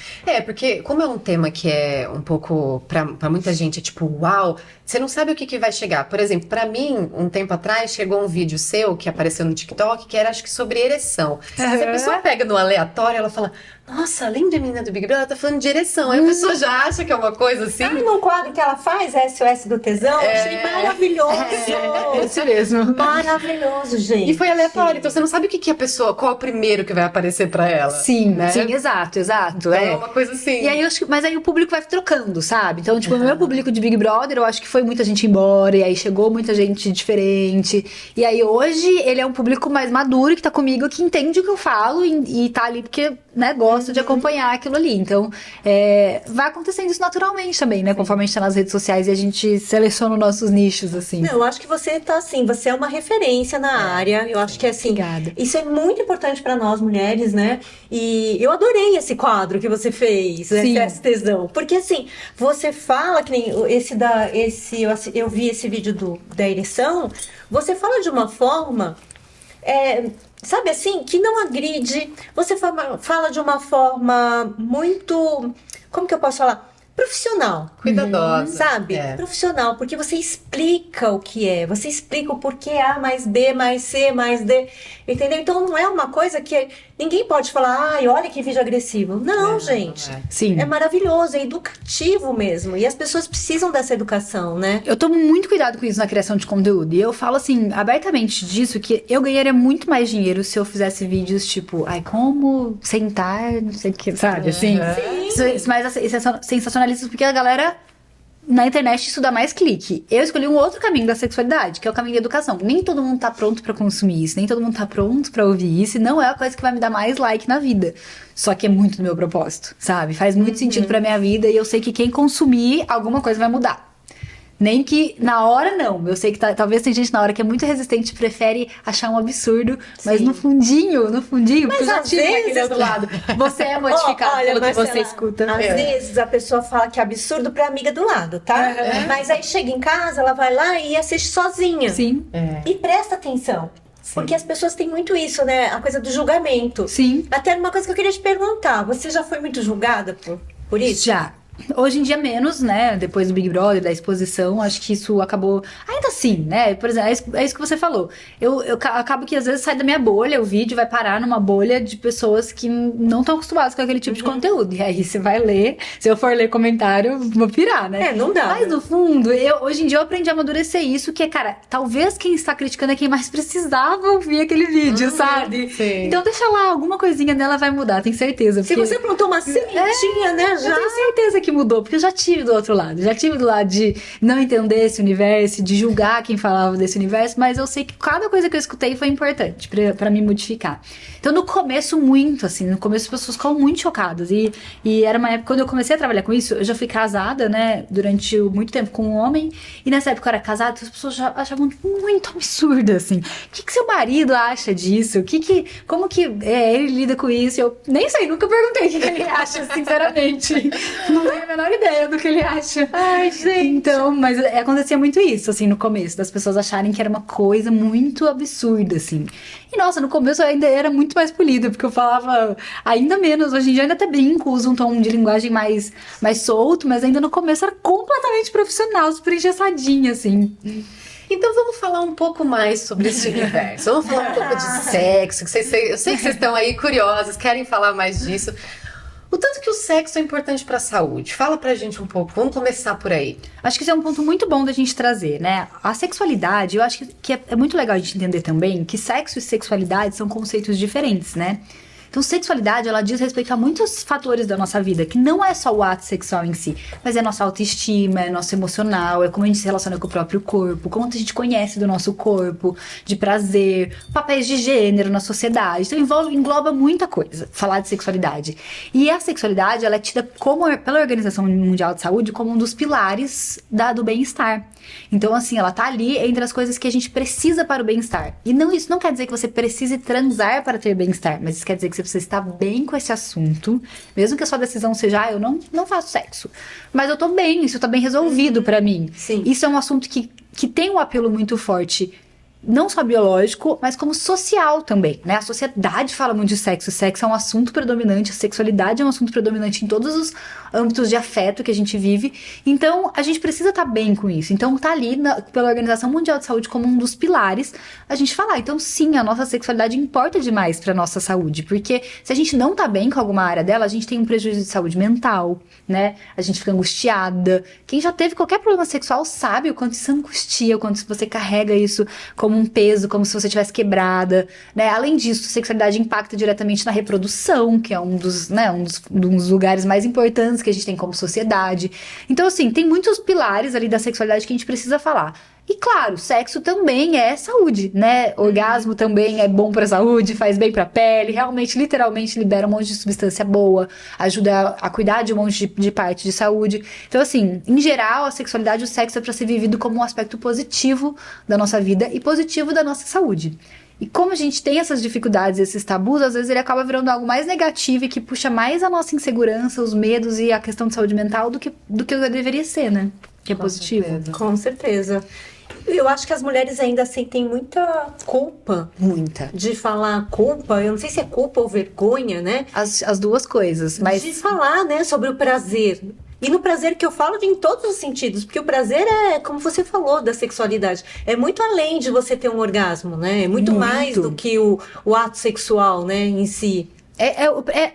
Porque como é um tema que é um pouco, pra muita gente, é tipo, uau, você não sabe o que vai chegar. Por exemplo, pra mim, um tempo atrás, chegou um vídeo seu que apareceu no TikTok, que era, acho que, sobre ereção. Se a pessoa pega no aleatório, ela fala, nossa, lembra a menina do Big Brother? Ela tá falando de ereção. Aí a pessoa já acha que é uma coisa assim. Num quadro que ela faz, SOS do Tesão, achei maravilhoso. É isso mesmo. Maravilhoso, gente. E foi aleatório, então você não sabe o que a pessoa, qual é o primeiro que vai aparecer pra ela. Sim, né? sim, exato. Então é uma coisa assim. E aí, mas aí o público vai trocando, sabe? Então, tipo, no meu público de Big Brother, eu acho que foi muita gente embora, e aí chegou muita gente diferente. E aí hoje, ele é um público mais maduro, que tá comigo, que entende o que eu falo e tá ali porque, né, gosta de acompanhar aquilo ali. Então, vai acontecendo isso naturalmente também, né? Conforme a gente tá nas redes sociais e a gente seleciona os nossos nichos, assim. Não, eu acho que você tá assim, você é uma referência na área. Eu acho que assim, Obrigada. isso é muito importante pra nós mulheres, né? E eu adorei esse quadro que você fez, Sim. esse tesão. Porque assim, você fala que nem eu vi esse vídeo da ereção, você fala de uma forma, sabe assim, que não agride. Você fala de uma forma muito, como que eu posso falar? Profissional. Cuidadosa. Sabe? Profissional, porque você explica o que é, você explica o porquê A mais B mais C mais D, entendeu? Então não é uma coisa que ninguém pode falar, ai, olha que vídeo agressivo. Não, gente. Sim. É maravilhoso, é educativo mesmo. E as pessoas precisam dessa educação, né? Eu tomo muito cuidado com isso na criação de conteúdo. E eu falo assim, abertamente disso, que eu ganharia muito mais dinheiro se eu fizesse vídeos tipo, ai, como sentar, não sei o que, sabe? Assim. Mas assim, sensacionalistas, porque a galera na internet isso dá mais clique. Eu escolhi um outro caminho da sexualidade, que é o caminho da educação. Nem todo mundo tá pronto pra consumir isso, nem todo mundo tá pronto pra ouvir isso, e não é a coisa que vai me dar mais like na vida. Só que é muito do meu propósito, sabe? Faz muito sentido pra minha vida e eu sei que quem consumir, alguma coisa vai mudar. Nem que na hora não. Eu sei que talvez tem gente na hora que é muito resistente, prefere achar um absurdo, mas no fundinho, porque eu já tive aquele outro lado. Você é modificado pelo que você escuta. Às vezes a pessoa fala que é absurdo pra amiga do lado, tá? Mas aí chega em casa, ela vai lá e assiste sozinha. Sim. E presta atenção. Porque as pessoas têm muito isso, né? A coisa do julgamento. Sim. Até uma coisa que eu queria te perguntar. Você já foi muito julgada por isso? Já. Hoje em dia menos, né? Depois do Big Brother, da exposição, acho que isso acabou... Ainda assim, né? Por exemplo, é isso que você falou. Eu acabo que às vezes sai da minha bolha, o vídeo vai parar numa bolha de pessoas que não estão acostumadas com aquele tipo de conteúdo. E aí você vai ler, se eu for ler comentário, vou pirar, né? Não dá. Mas no fundo, hoje em dia eu aprendi a amadurecer isso, que é, cara, talvez quem está criticando é quem mais precisava ouvir aquele vídeo, sabe? Sim. Então deixa lá, alguma coisinha dela vai mudar, tenho certeza. Se você plantou uma sementinha, né? Já... Eu tenho certeza que mudou, porque eu já tive do outro lado. Já tive do lado de não entender esse universo, de julgar quem falava desse universo, mas eu sei que cada coisa que eu escutei foi importante pra me modificar. Então, no começo, muito, assim, no começo as pessoas ficavam muito chocadas. E era uma época, quando eu comecei a trabalhar com isso, eu já fui casada, né, durante muito tempo com um homem, e nessa época eu era casada, então as pessoas já achavam muito absurdo, assim. O que seu marido acha disso? Como que ele lida com isso? Eu nem sei, nunca perguntei o que ele acha, sinceramente. Não tenho a menor ideia do que ele acha. Ai, gente. Então, mas acontecia muito isso, assim, no começo, das pessoas acharem que era uma coisa muito absurda, assim. E, nossa, no começo eu ainda era muito mais polida, porque eu falava ainda menos. Hoje em dia eu ainda até brinco, uso um tom de linguagem mais solto, mas ainda no começo era completamente profissional, super engessadinha, assim. Então vamos falar um pouco mais sobre esse universo. Vamos falar um pouco de sexo, que eu sei que vocês estão aí curiosos, querem falar mais disso. O tanto que o sexo é importante para a saúde. Fala pra gente um pouco. Vamos começar por aí. Acho que esse é um ponto muito bom da gente trazer, né? A sexualidade, eu acho que é muito legal a gente entender também que sexo e sexualidade são conceitos diferentes, né? Então, sexualidade, ela diz respeito a muitos fatores da nossa vida, que não é só o ato sexual em si, mas é nossa autoestima, é nosso emocional, é como a gente se relaciona com o próprio corpo, como a gente conhece do nosso corpo, de prazer, papéis de gênero na sociedade. Então, engloba muita coisa, falar de sexualidade. E a sexualidade, ela é tida pela Organização Mundial de Saúde como um dos pilares do bem-estar. Então, assim, ela tá ali entre as coisas que a gente precisa para o bem-estar. E isso não quer dizer que você precise transar para ter bem-estar, mas isso quer dizer que você precisa estar bem com esse assunto, mesmo que a sua decisão seja, eu não faço sexo, mas eu tô bem, isso tá bem resolvido pra mim. Sim. Isso é um assunto que tem um apelo muito forte não só biológico, mas como social também, né? A sociedade fala muito de sexo. O sexo é um assunto predominante, a sexualidade é um assunto predominante em todos os âmbitos de afeto que a gente vive. Então, a gente precisa estar bem com isso. Então, tá ali pela Organização Mundial de Saúde como um dos pilares a gente falar. Então, sim, a nossa sexualidade importa demais pra nossa saúde, porque se a gente não tá bem com alguma área dela, a gente tem um prejuízo de saúde mental, né? A gente fica angustiada. Quem já teve qualquer problema sexual sabe o quanto isso angustia, o quanto você carrega isso como um peso, como se você tivesse quebrada, né? Além disso, sexualidade impacta diretamente na reprodução, que é um dos lugares mais importantes que a gente tem como sociedade. Então, assim, tem muitos pilares ali da sexualidade que a gente precisa falar. E claro, sexo também é saúde, né? Orgasmo também é bom pra saúde, faz bem pra pele, realmente, literalmente libera um monte de substância boa, ajuda a cuidar de um monte de parte de saúde. Então, assim, em geral, a sexualidade, o sexo é pra ser vivido como um aspecto positivo da nossa vida e positivo da nossa saúde. E como a gente tem essas dificuldades, esses tabus, às vezes ele acaba virando algo mais negativo e que puxa mais a nossa insegurança, os medos e a questão de saúde mental do que deveria ser, né? Que é positivo. Certeza. Com certeza. Eu acho que as mulheres ainda sentem muita culpa. Muita. De falar culpa, eu não sei se é culpa ou vergonha, né? As duas coisas, mas... De falar, né, sobre o prazer. E no prazer que eu falo em todos os sentidos, porque o prazer é, como você falou, da sexualidade. É muito além de você ter um orgasmo, né? É muito mais do que o ato sexual, né, em si.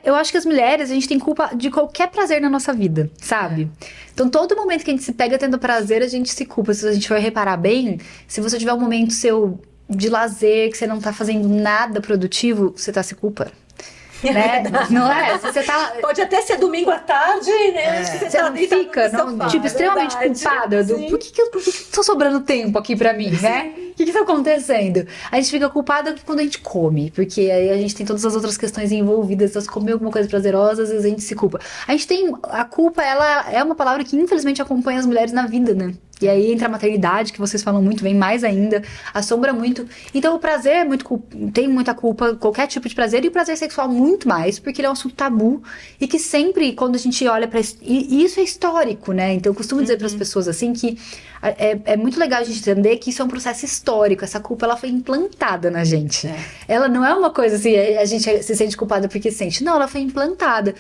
Eu acho que as mulheres, a gente tem culpa de qualquer prazer na nossa vida, sabe? Então, todo momento que a gente se pega tendo prazer, a gente se culpa. Se a gente for reparar bem, se você tiver um momento seu de lazer, que você não tá fazendo nada produtivo, você tá se culpando. Né? Não é? Se você tá... Pode até ser domingo à tarde, né? Você não fica, tipo, extremamente culpada do por que tá sobrando tempo aqui pra mim, né? O que tá acontecendo? A gente fica culpada quando a gente come, porque aí a gente tem todas as outras questões envolvidas. Se comer alguma coisa prazerosa, às vezes a gente se culpa. A gente tem... A culpa, ela é uma palavra que infelizmente acompanha as mulheres na vida, né? E aí entra a maternidade, que vocês falam muito, vem mais ainda, assombra muito. Então o prazer é tem muita culpa, qualquer tipo de prazer, e o prazer sexual muito mais, porque ele é um assunto tabu, e que sempre, quando a gente olha pra isso, e isso é histórico, né? Então eu costumo dizer para as pessoas assim, que é muito legal a gente entender que isso é um processo histórico, essa culpa ela foi implantada na gente. Ela não é uma coisa assim, a gente se sente culpada porque sente, não, ela foi implantada.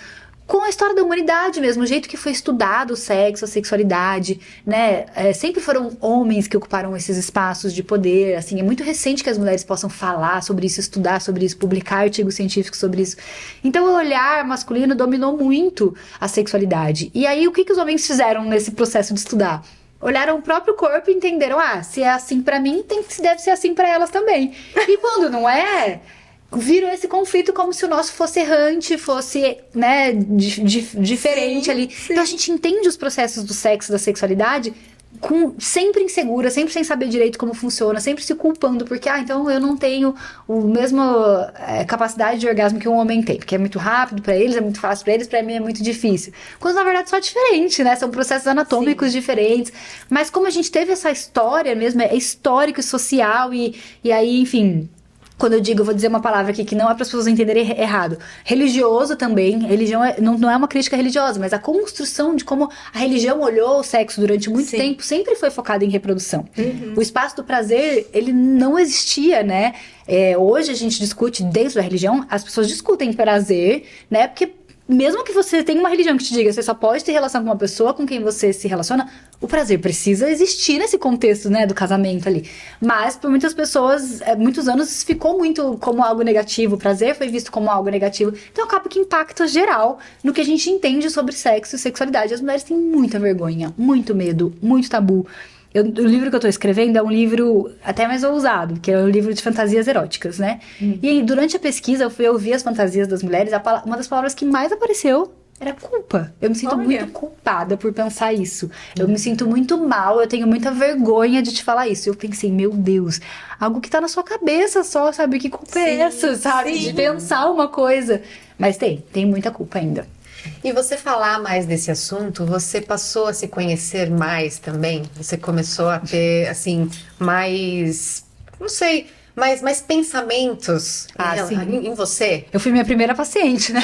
Com a história da humanidade mesmo, o jeito que foi estudado o sexo, a sexualidade, né? Sempre foram homens que ocuparam esses espaços de poder, assim, é muito recente que as mulheres possam falar sobre isso, estudar sobre isso, publicar artigos científicos sobre isso. Então o olhar masculino dominou muito a sexualidade. E aí o que os homens fizeram nesse processo de estudar? Olharam o próprio corpo e entenderam, se é assim pra mim, deve ser assim pra elas também. E quando não é... viram esse conflito como se o nosso fosse errante, fosse, né, diferente ali. Sim. Então a gente entende os processos do sexo, da sexualidade, sempre insegura, sempre sem saber direito como funciona, sempre se culpando, porque, então eu não tenho o mesmo capacidade de orgasmo que um homem tem, porque é muito rápido pra eles, é muito fácil pra eles, pra mim é muito difícil. Quando na verdade só é diferente, né? São processos anatômicos diferentes. Mas como a gente teve essa história mesmo, é histórico e social, e aí, enfim... Quando eu digo, eu vou dizer uma palavra aqui que não é para as pessoas entenderem errado. Religioso também. Religião não é uma crítica religiosa, mas a construção de como a religião olhou o sexo durante muito tempo sempre foi focada em reprodução. O espaço do prazer, ele não existia, né? Hoje a gente discute dentro da religião, as pessoas discutem prazer, né? Porque mesmo que você tenha uma religião que te diga que você só pode ter relação com uma pessoa com quem você se relaciona, o prazer precisa existir nesse contexto, né, do casamento ali. Mas, por muitas pessoas, muitos anos, ficou muito como algo negativo. O prazer foi visto como algo negativo. Então, acaba que impacta geral no que a gente entende sobre sexo e sexualidade. As mulheres têm muita vergonha, muito medo, muito tabu. O livro que eu tô escrevendo é um livro até mais ousado, que é um livro de fantasias eróticas, né? E aí, durante a pesquisa, eu fui ouvir as fantasias das mulheres, uma das palavras que mais apareceu era culpa. Eu me sinto muito culpada por pensar isso. Eu me sinto muito mal, eu tenho muita vergonha de te falar isso. Eu pensei, meu Deus, algo que tá na sua cabeça só, sabe? Que culpa é essa, sabe? De pensar uma coisa. Mas tem muita culpa ainda. E você falar mais desse assunto, você passou a se conhecer mais também? Você começou a ter, assim, mais... Não sei... mas pensamentos em você? Eu fui minha primeira paciente, né?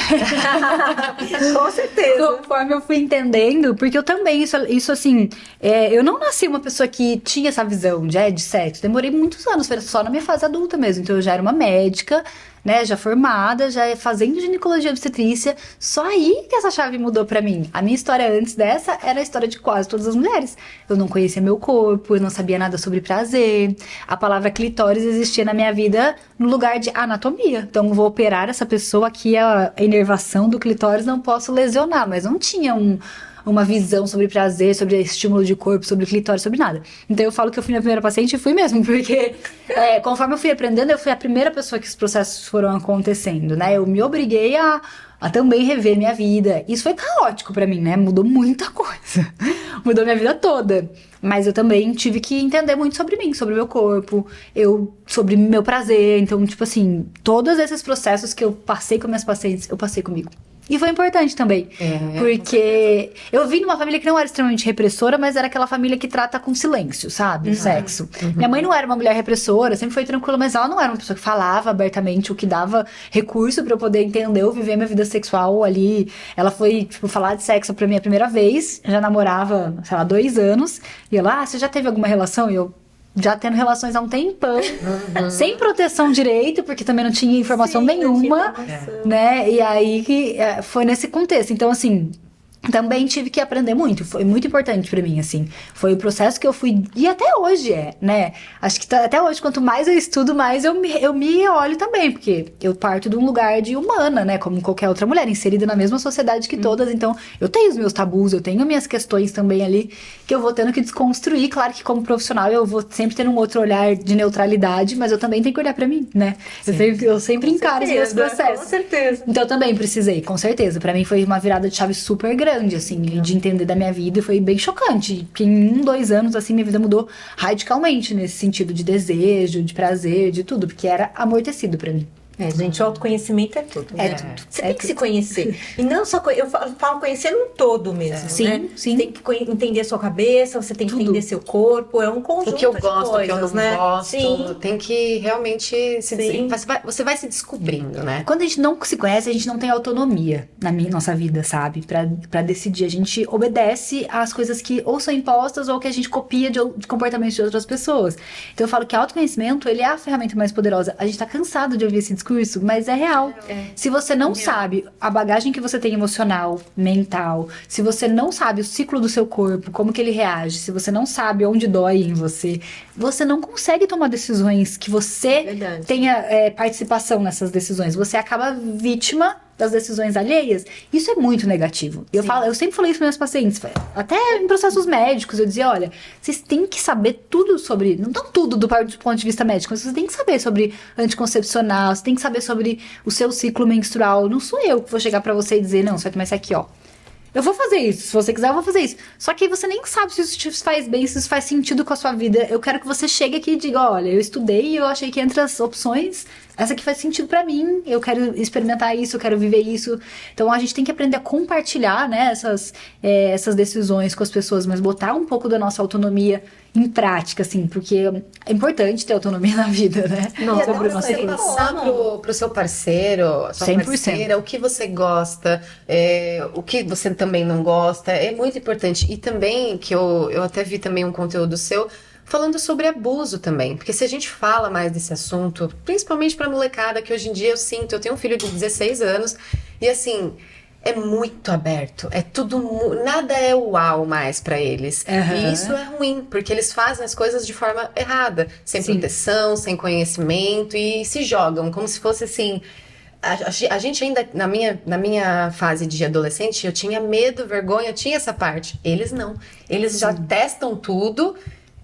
Com certeza. Conforme eu fui entendendo, porque eu também, isso assim, eu não nasci uma pessoa que tinha essa visão de sexo. Demorei muitos anos, foi só na minha fase adulta mesmo. Então eu já era uma médica, né, já formada, já fazendo ginecologia e obstetrícia. Só aí que essa chave mudou pra mim. A minha história antes dessa era a história de quase todas as mulheres. Eu não conhecia meu corpo, eu não sabia nada sobre prazer. A palavra clitóris existia na minha vida no lugar de anatomia. Então, vou operar essa pessoa aqui, a inervação do clitóris, não posso lesionar. Mas não tinha uma visão sobre prazer, sobre estímulo de corpo, sobre clitóris, sobre nada. Então eu falo que eu fui minha primeira paciente e fui mesmo, porque conforme eu fui aprendendo, eu fui a primeira pessoa que os processos foram acontecendo, né? Eu me obriguei a também rever minha vida. Isso foi caótico pra mim, né? Mudou muita coisa. Mudou minha vida toda. Mas eu também tive que entender muito sobre mim, sobre o meu corpo, sobre meu prazer. Então, tipo assim, todos esses processos que eu passei com minhas pacientes, eu passei comigo. E foi importante também, porque eu vim numa família que não era extremamente repressora, mas era aquela família que trata com silêncio, sabe? O sexo. Minha mãe não era uma mulher repressora, sempre foi tranquila, mas ela não era uma pessoa que falava abertamente, o que dava recurso pra eu poder entender ou viver minha vida sexual ali. Ela foi, tipo, falar de sexo pra mim a primeira vez, já namorava, sei lá, 2 anos, e ela, você já teve alguma relação? E eu, já tendo relações há um tempão, sem proteção direito, porque também não tinha informação nenhuma, né? E aí que foi nesse contexto. Então, assim, também tive que aprender muito. Foi muito importante pra mim, assim. Foi o processo que eu fui... E até hoje né? Acho que até hoje, quanto mais eu estudo, mais eu me olho também. Porque eu parto de um lugar de humana, né? Como qualquer outra mulher, inserida na mesma sociedade que todas. Então, eu tenho os meus tabus, eu tenho minhas questões também ali, que eu vou tendo que desconstruir. Claro que como profissional, eu vou sempre ter um outro olhar de neutralidade, mas eu também tenho que olhar pra mim, né? Eu sempre encaro os meus processos. Com certeza. Então, eu também precisei, com certeza. Pra mim, foi uma virada de chave super grande, assim, de entender da minha vida, e foi bem chocante, porque em 2 anos, assim, minha vida mudou radicalmente nesse sentido de desejo, de prazer, de tudo, porque era amortecido pra mim. Gente, o autoconhecimento é tudo. É tudo. Você tem que se conhecer. E não só... Eu falo conhecer no todo mesmo, Sim, né? sim. Você tem que entender a sua cabeça, você tem que entender seu corpo. É um conjunto O que eu de gosto, coisas, o que eu não né? gosto. Sim. Tem que realmente você vai se descobrindo, né? Quando a gente não se conhece, a gente não tem autonomia na nossa vida, sabe? Pra decidir. A gente obedece às coisas que ou são impostas ou que a gente copia de comportamentos de outras pessoas. Então eu falo que autoconhecimento, ele é a ferramenta mais poderosa. A gente tá cansado de ouvir esse discurso, mas é real. Se você não sabe a bagagem que você tem emocional, mental, se você não sabe o ciclo do seu corpo, como que ele reage, se você não sabe onde dói em você, você não consegue tomar decisões que você tenha participação nessas decisões. Você acaba vítima das decisões alheias. Isso é muito negativo. Eu sempre falei isso para meus pacientes, até em processos médicos, eu dizia, olha, vocês têm que saber tudo sobre, não tudo do ponto de vista médico, mas vocês têm que saber sobre anticoncepcional, você tem que saber sobre o seu ciclo menstrual. Não sou eu que vou chegar para você e dizer, não, você vai tomar isso aqui, ó. Eu vou fazer isso, se você quiser eu vou fazer isso. Só que aí você nem sabe se isso te faz bem, se isso faz sentido com a sua vida. Eu quero que você chegue aqui e diga, olha, eu estudei e eu achei que entre as opções, essa aqui faz sentido pra mim, eu quero experimentar isso, eu quero viver isso. Então a gente tem que aprender a compartilhar, né, essas decisões com as pessoas, mas botar um pouco da nossa autonomia em prática, assim, porque é importante ter autonomia na vida, né? Não, Sobre o nosso você passar pro seu parceiro, a sua 100%. parceira, o que você gosta, o que você também não gosta, é muito importante. E também, que eu até vi também um conteúdo seu, falando sobre abuso também, porque se a gente fala mais desse assunto, principalmente pra molecada, que hoje em dia eu tenho um filho de 16 anos, e assim... É muito aberto, é tudo, nada é uau mais pra eles. E isso é ruim, porque eles fazem as coisas de forma errada, sem proteção, sem conhecimento, e se jogam como se fosse assim. A gente ainda, na minha fase de adolescente, eu tinha medo, vergonha, eu tinha essa parte. Eles não. Eles já testam tudo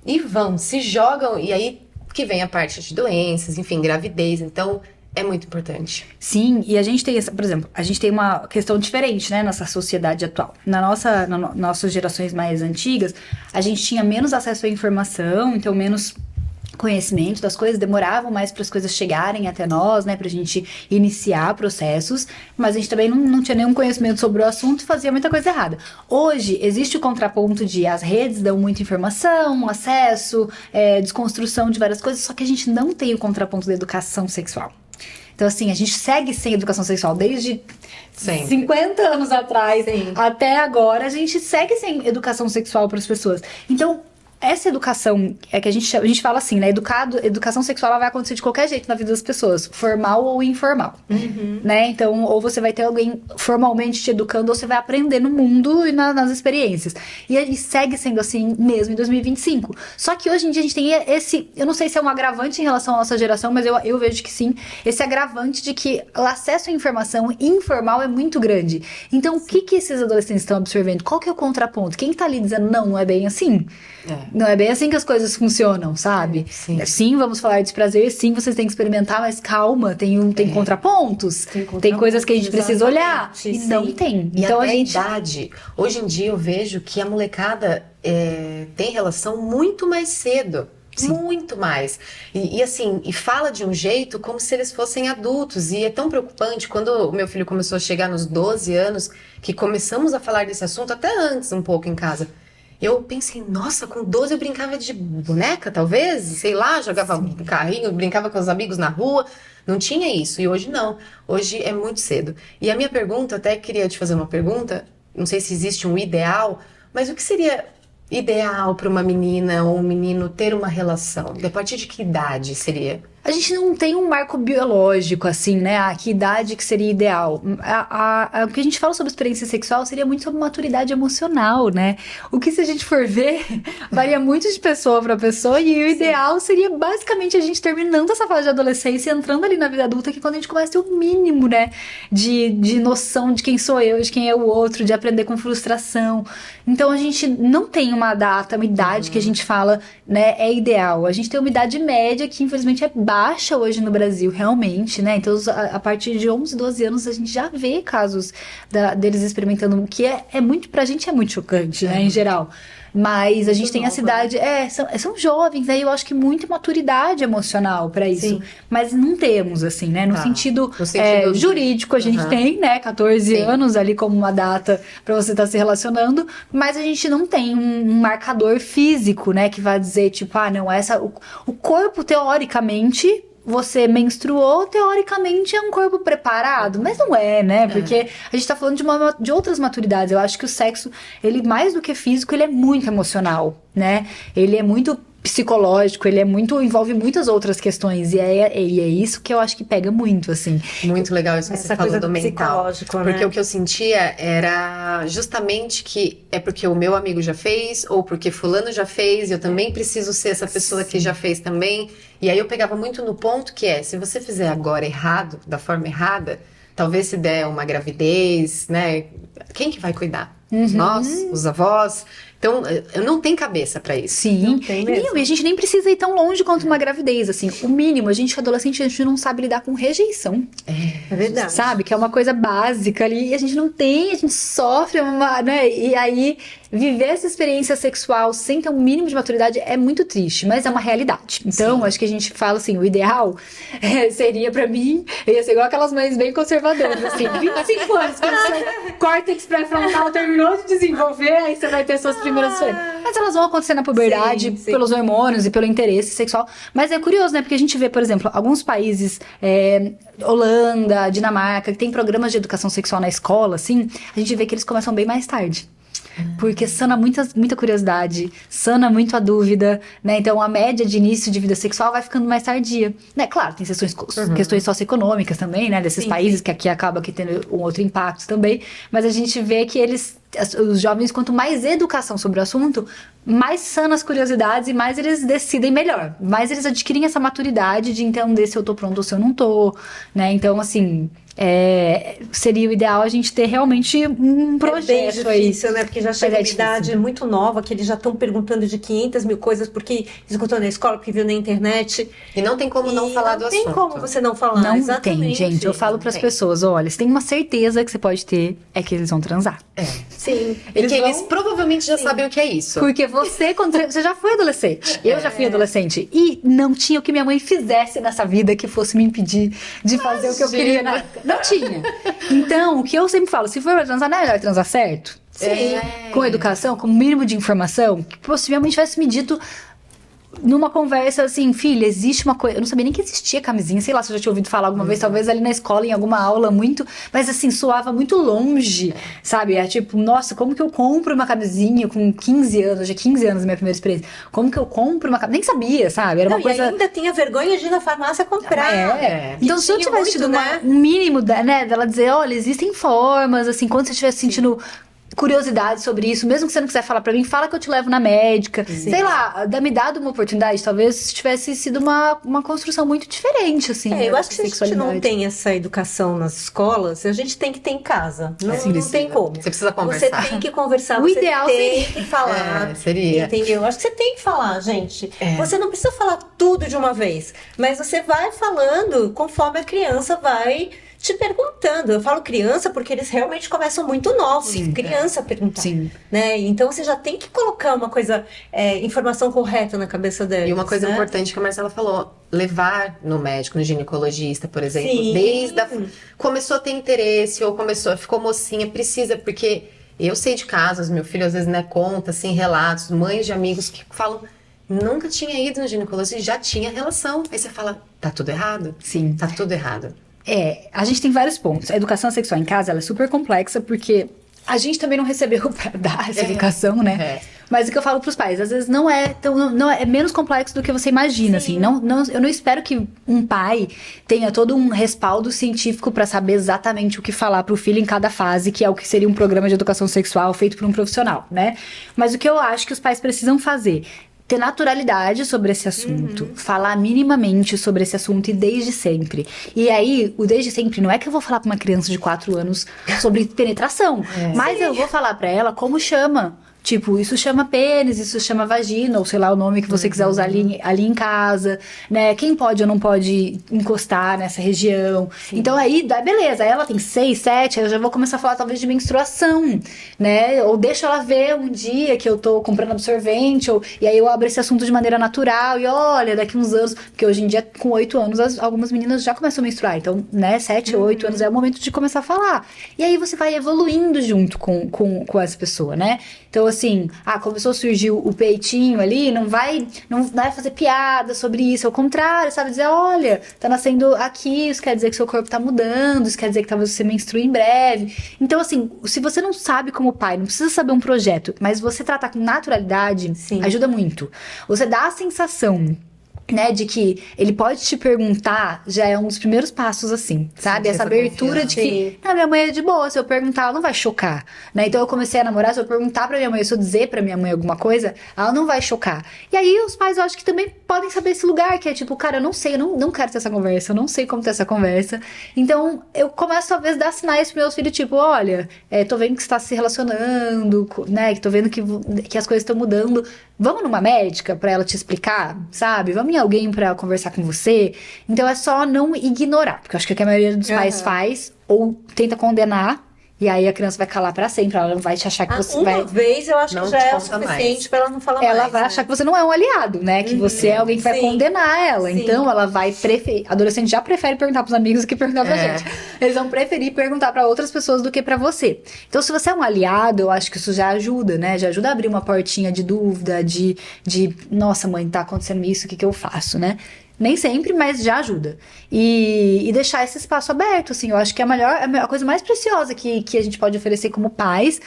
e se jogam, e aí que vem a parte de doenças, enfim, gravidez. Então, é muito importante. Sim, e a gente tem, por exemplo, a gente tem uma questão diferente, né, nessa sociedade atual. Nas nossas gerações mais antigas, a gente tinha menos acesso à informação, então menos conhecimento das coisas, demoravam mais para as coisas chegarem até nós, né, pra gente iniciar processos, mas a gente também não tinha nenhum conhecimento sobre o assunto e fazia muita coisa errada. Hoje, existe o contraponto de as redes dão muita informação, acesso, desconstrução de várias coisas, só que a gente não tem o contraponto da educação sexual. Então, assim, a gente segue sem educação sexual desde 50 anos atrás até agora, a gente segue sem educação sexual para as pessoas. Então, essa educação, é que a gente fala assim, né? Educação sexual ela vai acontecer de qualquer jeito na vida das pessoas, formal ou informal, né? Então, ou você vai ter alguém formalmente te educando, ou você vai aprender no mundo e nas experiências. E segue sendo assim mesmo em 2025. Só que hoje em dia a gente tem esse, eu não sei se é um agravante em relação à nossa geração, mas eu vejo que sim, esse agravante de que o acesso à informação informal é muito grande. Então, o que esses adolescentes estão absorvendo? Qual que é o contraponto? Quem tá ali dizendo, não é bem assim? Não é bem assim que as coisas funcionam, sabe? Sim, vamos falar de prazer, sim, vocês têm que experimentar, mas calma, tem contrapontos, tem coisas que a gente precisa olhar, e não tem. E então, até a idade. Hoje em dia eu vejo que a molecada tem relação muito mais cedo. Sim. Muito mais. E assim, e fala de um jeito como se eles fossem adultos. E é tão preocupante quando o meu filho começou a chegar nos 12 anos, que começamos a falar desse assunto até antes um pouco em casa. Eu pensei, nossa, com 12 eu brincava de boneca, talvez, sei lá, jogava um carrinho, brincava com os amigos na rua. Não tinha isso, e hoje não. Hoje é muito cedo. E a minha pergunta, até queria te fazer uma pergunta, não sei se existe um ideal, mas o que seria ideal para uma menina ou um menino ter uma relação? A partir de que idade seria? A gente não tem um marco biológico, assim, né? Que idade que seria ideal. O que a gente fala sobre experiência sexual seria muito sobre maturidade emocional, né? O que, se a gente for ver, varia muito de pessoa para pessoa. E o ideal seria, basicamente, a gente terminando essa fase de adolescência e entrando ali na vida adulta, que é quando a gente começa a ter o mínimo, né? De noção de quem sou eu, de quem é o outro, de aprender com frustração. Então, a gente não tem uma data, uma idade que a gente fala, né? É ideal. A gente tem uma idade média que, infelizmente, é baixa hoje no Brasil, realmente, né? Então, a partir de 11, 12 anos, a gente já vê casos deles experimentando, que é muito, pra gente é muito chocante, né? Em geral. Mas a gente tem essa idade, são jovens, né? Eu acho que muita maturidade emocional pra isso. Sim. Mas não temos, assim, né? No sentido jurídico, a gente tem, né? 14 anos ali como uma data pra você estar se relacionando, mas a gente não tem um marcador físico, né? Que vai dizer, tipo, não, o corpo, teoricamente, você menstruou, teoricamente é um corpo preparado, mas não é, né? Porque a gente tá falando de outras maturidades. Eu acho que o sexo, ele mais do que físico, ele é muito emocional, né? Ele é muito psicológico, ele envolve muitas outras questões, e é isso que eu acho que pega muito, assim. Muito legal isso que você falou do mental, porque o que eu sentia era justamente que é porque o meu amigo já fez, ou porque fulano já fez, eu também preciso ser essa pessoa que já fez também, e aí eu pegava muito no ponto que se você fizer agora errado, da forma errada, talvez se der uma gravidez, né, quem que vai cuidar? Nós, os avós. Então, não tem cabeça pra isso. Sim. Não tem mesmo. E a gente nem precisa ir tão longe quanto uma gravidez, assim. O mínimo, a gente, adolescente, a gente não sabe lidar com rejeição. É verdade. Sabe? Que é uma coisa básica ali. E a gente não tem, a gente sofre, né? E aí, viver essa experiência sexual sem ter um mínimo de maturidade é muito triste, mas é uma realidade. Então, acho que a gente fala assim, o ideal seria pra mim, ia ser igual aquelas mães bem conservadoras, assim, 25 anos, quando seu córtex pré-frontal terminou de desenvolver, aí você vai ter suas primeiras férias. Mas elas vão acontecer na puberdade, pelos hormônios e pelo interesse sexual. Mas é curioso, né? Porque a gente vê, por exemplo, alguns países, Holanda, Dinamarca, que tem programas de educação sexual na escola, assim, a gente vê que eles começam bem mais tarde. Porque sana muita curiosidade, sana muito a dúvida, né? Então a média de início de vida sexual vai ficando mais tardia, né? Claro, tem questões socioeconômicas também, né? Desses países que aqui acaba que tendo um outro impacto também. Mas a gente vê que os jovens, quanto mais educação sobre o assunto, mais sana as curiosidades e mais eles decidem melhor. Mais eles adquirem essa maturidade de entender se eu tô pronto ou se eu não tô, né? Então, assim, seria o ideal a gente ter realmente um projeto É bem difícil, né? Porque já chega uma idade muito nova, que eles já estão perguntando de 500 mil coisas, porque escutou na escola, porque viu na internet. E não tem como não falar do assunto. Não tem como você não falar, Não exatamente. tem, gente. Eu falo pras pessoas, olha, você tem uma certeza que você pode ter, é que eles vão transar. Sim. E que eles provavelmente já sabem o que é isso. Porque você já foi adolescente. Eu já fui adolescente. E não tinha o que minha mãe fizesse nessa vida que fosse me impedir de fazer o que eu queria na época. Não tinha. Então, o que eu sempre falo, se for pra transar, não é melhor transar certo? Sim. Com educação, com o mínimo de informação, que possivelmente tivesse me dito numa conversa assim, filha, existe uma coisa. Eu não sabia nem que existia camisinha, sei lá se eu já tinha ouvido falar alguma vez, talvez ali na escola, em alguma aula, muito. Mas assim, soava muito longe, sabe? É tipo, nossa, como que eu compro uma camisinha com 15 anos? Já 15 anos a minha primeira experiência. Como que eu compro uma camisinha? Nem sabia, sabe? Era uma coisa. E ainda tinha vergonha de ir na farmácia comprar. Então, se eu tivesse tido um mínimo dela dizer, olha, existem formas, assim, quando você estiver sentindo curiosidade sobre isso, mesmo que você não quiser falar pra mim, fala que eu te levo na médica. Sim. Sei lá, me dado uma oportunidade, talvez tivesse sido uma construção muito diferente, assim. Eu acho que se a gente não tem essa educação nas escolas, a gente tem que ter em casa. Não tem como. Você precisa conversar. Você tem que conversar, o ideal tem que falar. Seria. Entendeu? Acho que você tem que falar, gente. Você não precisa falar tudo de uma vez, mas você vai falando conforme a criança vai te perguntando. Eu falo criança porque eles realmente começam muito novos. Sim, criança perguntar. Sim. Né? Então você já tem que colocar uma coisa, informação correta na cabeça deles. E uma coisa importante que a Marcela falou, levar no médico, no ginecologista, por exemplo, desde começou a ter interesse ou ficou mocinha, precisa, porque eu sei de casos, meu filho às vezes conta assim, relatos, mães de amigos que falam, nunca tinha ido no ginecologista, já tinha relação. Aí você fala, tá tudo errado? Sim. Tá tudo errado. A gente tem vários pontos. A educação sexual em casa, ela é super complexa, porque a gente também não recebeu pra dar essa educação, né? Mas o que eu falo pros pais, às vezes não é menos complexo do que você imagina, assim. Eu não espero que um pai tenha todo um respaldo científico pra saber exatamente o que falar pro filho em cada fase, que é o que seria um programa de educação sexual feito por um profissional, né? Mas o que eu acho que os pais precisam fazer, ter naturalidade sobre esse assunto, falar minimamente sobre esse assunto e desde sempre. E aí, o desde sempre não é que eu vou falar pra uma criança de 4 anos sobre penetração, mas eu vou falar pra ela como chama. Tipo, isso chama pênis, isso chama vagina, ou sei lá o nome que você quiser usar ali em casa, né? Quem pode ou não pode encostar nessa região. Então aí, beleza, ela tem 6, 7, aí eu já vou começar a falar talvez de menstruação, né? Ou deixo ela ver um dia que eu tô comprando absorvente, e aí eu abro esse assunto de maneira natural, e olha, daqui uns anos, porque hoje em dia, com 8 anos, algumas meninas já começam a menstruar, então, né, 7, 8 anos é o momento de começar a falar. E aí você vai evoluindo junto com essa pessoa, né? Então, assim, começou a surgir o peitinho ali, não vai fazer piada sobre isso, ao contrário, sabe? Dizer, olha, tá nascendo aqui, isso quer dizer que seu corpo tá mudando, isso quer dizer que talvez você menstrue em breve. Então, assim, se você não sabe como pai, não precisa saber um projeto, mas você tratar com naturalidade, ajuda muito. Você dá a sensação, né, de que ele pode te perguntar, já é um dos primeiros passos, assim, sabe? Essa abertura de que, minha mãe é de boa, se eu perguntar, ela não vai chocar, né? Então eu comecei a namorar, se eu perguntar pra minha mãe, se eu dizer pra minha mãe alguma coisa, ela não vai chocar. E aí os pais, eu acho que também podem saber esse lugar, que é tipo, cara, eu não sei, eu não quero ter essa conversa, eu não sei como ter essa conversa. Então eu começo, talvez, a dar sinais pros meus filhos, tipo, olha, tô vendo que você tá se relacionando, né? Que tô vendo que as coisas estão mudando. Vamos numa médica pra ela te explicar, sabe? Vamos em alguém pra conversar com você. Então é só não ignorar, porque eu acho que a maioria dos pais faz ou tenta condenar. E aí a criança vai calar pra sempre, ela não vai te achar que você vai... Uma vez eu acho que já é o suficiente pra ela não falar mais. Ela vai achar que você não é um aliado, né? Que você é alguém que vai condenar ela. Então ela vai preferir... Adolescente já prefere perguntar pros amigos do que perguntar pra gente. Eles vão preferir perguntar pra outras pessoas do que pra você. Então se você é um aliado, eu acho que isso já ajuda, né? Já ajuda a abrir uma portinha de dúvida, de nossa, mãe, tá acontecendo isso, o que eu faço, né? Nem sempre, mas já ajuda. E deixar esse espaço aberto, assim. Eu acho que a coisa mais preciosa que a gente pode oferecer como pais.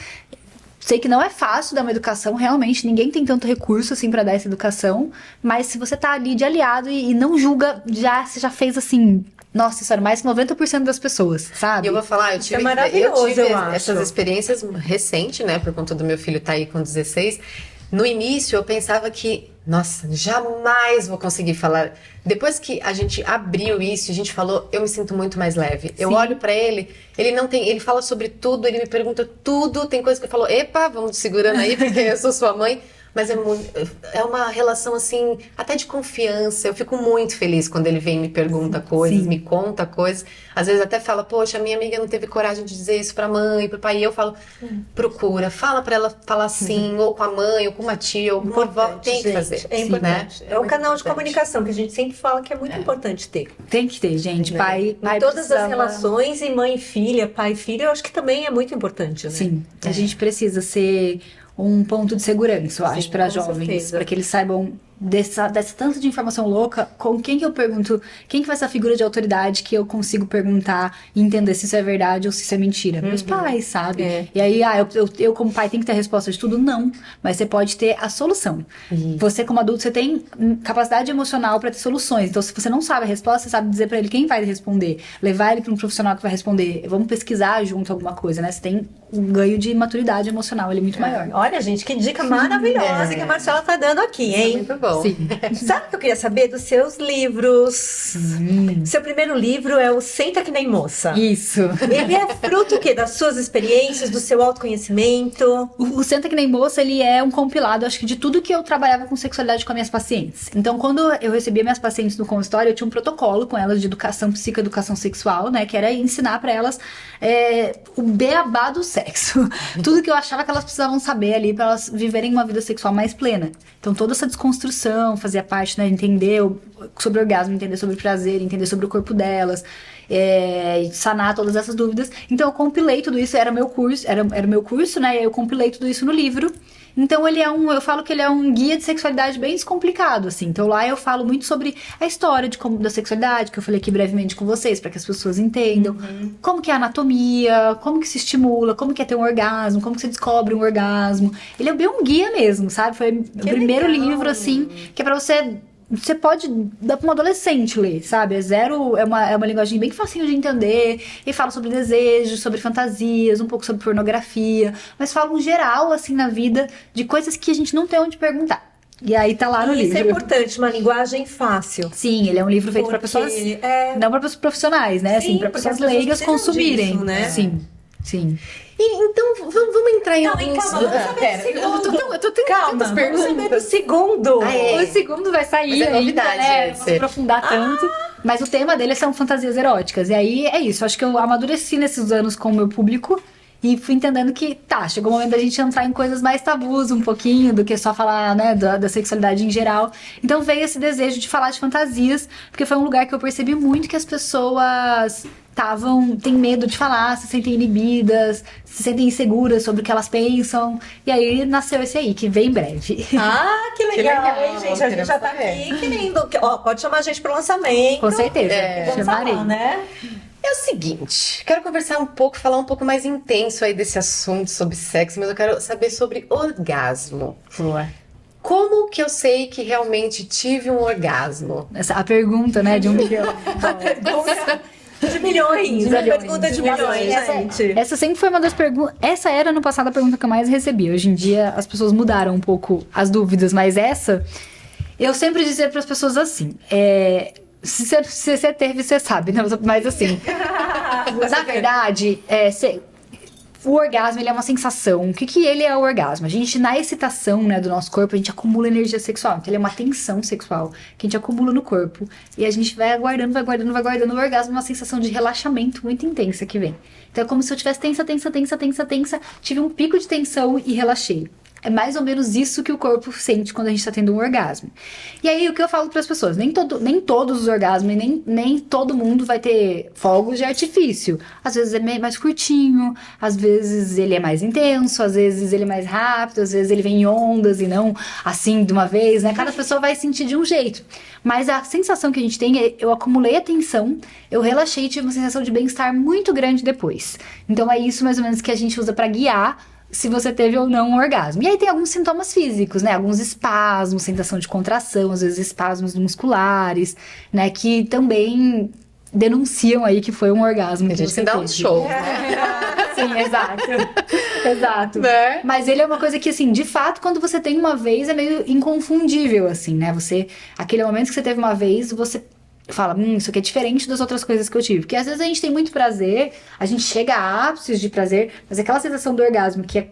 Sei que não é fácil dar uma educação, realmente. Ninguém tem tanto recurso, assim, pra dar essa educação. Mas se você tá ali de aliado e não julga, você já fez, assim... Nossa, isso era mais que 90% das pessoas, sabe? E eu vou falar, eu tive essas experiências recentes, né? Por conta do meu filho tá aí com 16. No início, eu pensava que nossa, jamais vou conseguir falar. Depois que a gente abriu isso, a gente falou, eu me sinto muito mais leve. Eu olho pra ele, ele fala sobre tudo, ele me pergunta tudo, tem coisa que eu falo, epa, vamos segurando aí, porque eu sou sua mãe. Mas é uma relação, assim, até de confiança. Eu fico muito feliz quando ele vem e me pergunta coisas, me conta coisas. Às vezes até fala, poxa, minha amiga não teve coragem de dizer isso pra mãe, pro pai. E eu falo, procura, fala pra ela falar assim, ou com a mãe, ou com uma tia, ou com uma avó. Tem que fazer. É importante. Né? É um canal de comunicação que a gente sempre fala que é muito importante ter. Tem que ter, gente. Pai Em todas precisava... as relações, e mãe e filha, pai e filha, eu acho que também é muito importante, né? Sim, a gente precisa ser um ponto de segurança, eu acho, para com jovens, certeza. para que eles saibam dessa tanto de informação louca, com quem que eu pergunto, quem que vai ser a figura de autoridade que eu consigo perguntar e entender se isso é verdade ou se isso é mentira. Meus pais, sabe? E aí, eu como pai tenho que ter a resposta de tudo? Não, mas você pode ter a solução. Você como adulto, você tem capacidade emocional para ter soluções, então se você não sabe a resposta, você sabe dizer para ele quem vai responder, levar ele para um profissional que vai responder, vamos pesquisar junto alguma coisa, né? Você tem um ganho de maturidade emocional ali muito maior. Olha, gente, que dica maravilhosa que a Marcela tá dando aqui, hein? Muito bom. Sim. Sabe o que eu queria saber dos seus livros? Seu primeiro livro é o Senta Que Nem Moça. Isso. Ele é fruto o quê? Das suas experiências, do seu autoconhecimento? O Senta Que Nem Moça, ele é um compilado, acho que de tudo que eu trabalhava com sexualidade com as minhas pacientes. Então, quando eu recebia minhas pacientes no consultório, eu tinha um protocolo com elas de educação, psicoeducação sexual, né? Que era ensinar pra elas o beabá do sexo. Tudo que eu achava que elas precisavam saber ali pra elas viverem uma vida sexual mais plena. Então, toda essa desconstrução fazia parte, né? Entender sobre o orgasmo, entender sobre o prazer, entender sobre o corpo delas, sanar todas essas dúvidas. Então, eu compilei tudo isso, era meu curso, né? E eu compilei tudo isso no livro. Então, eu falo que ele é um guia de sexualidade bem descomplicado, assim. Então, lá eu falo muito sobre a história da sexualidade, que eu falei aqui brevemente com vocês, para que as pessoas entendam como que é a anatomia, como que se estimula, como que é ter um orgasmo, como que você descobre um orgasmo. Ele é bem um guia mesmo, sabe? Foi o primeiro livro, assim, que é pra você pode dar pra um adolescente ler, sabe? É uma linguagem bem facinho de entender. E fala sobre desejos, sobre fantasias, um pouco sobre pornografia. Mas fala um geral, assim, na vida, de coisas que a gente não tem onde perguntar. E aí tá lá no livro. Isso é importante, uma linguagem fácil. Sim, ele é um livro feito pra pessoas... Não pra pessoas profissionais, né? Assim, pra pessoas leigas consumirem. Disso, né? Sim. Então, vamos entrar em alguns... Calma, vamos saber do segundo. Eu tô tendo tantas perguntas. Vamos saber do segundo. O segundo vai sair Mas é ainda, novidade, né? Não esse. vou aprofundar tanto. Mas o tema dele são fantasias eróticas. E aí é isso. Acho que eu amadureci nesses anos com o meu público. E fui entendendo que, chegou o momento da gente entrar em coisas mais tabus um pouquinho, do que só falar, né, da sexualidade em geral. Então veio esse desejo de falar de fantasias, porque foi um lugar que eu percebi muito que as pessoas têm medo de falar, se sentem inibidas, se sentem inseguras sobre o que elas pensam. E aí nasceu esse aí, que vem em breve. Que legal, hein, gente? A gente já tá saber. aqui querendo... Pode chamar a gente pro lançamento. Com certeza, Vamos chamarei. falar, né? É o seguinte, quero conversar um pouco, falar um pouco mais intenso aí desse assunto sobre sexo, mas eu quero saber sobre orgasmo. Como que eu sei que realmente tive um orgasmo? A pergunta, né, de 1 milhão. A pergunta de milhões. A pergunta de milhões, gente. Essa sempre foi uma das perguntas. Essa era no passado a pergunta que eu mais recebi. Hoje em dia as pessoas mudaram um pouco as dúvidas, mas essa eu sempre dizia para as pessoas assim: se você teve, você sabe, né? Mas assim, na verdade, o orgasmo, ele é uma sensação. O que ele é o orgasmo? A gente, na excitação, né, do nosso corpo, a gente acumula energia sexual. Então, ele é uma tensão sexual que a gente acumula no corpo. E a gente vai aguardando. O orgasmo é uma sensação de relaxamento muito intensa que vem. Então, é como se eu tivesse tensa. Tive um pico de tensão e relaxei. É mais ou menos isso que o corpo sente quando a gente tá tendo um orgasmo. E aí, o que eu falo pras pessoas? Nem todos os orgasmos, nem todo mundo vai ter fogos de artifício. Às vezes é mais curtinho, às vezes ele é mais intenso, às vezes ele é mais rápido, às vezes ele vem em ondas e não assim de uma vez, né? Cada pessoa vai sentir de um jeito. Mas a sensação que a gente tem é, eu acumulei a tensão, eu relaxei e tive uma sensação de bem-estar muito grande depois. Então é isso mais ou menos que a gente usa pra guiar se você teve ou não um orgasmo. E aí tem alguns sintomas físicos, né? Alguns espasmos, sensação de contração, às vezes espasmos musculares, né? Que também denunciam aí que foi um orgasmo. A gente tem que dar um show, né? Sim, exato. Exato. Né? Mas ele é uma coisa que, assim, de fato, quando você tem uma vez, é meio inconfundível, assim, né? Aquele momento que você teve uma vez, você fala, isso aqui é diferente das outras coisas que eu tive. Porque às vezes a gente tem muito prazer, a gente chega a ápices de prazer, mas aquela sensação do orgasmo que é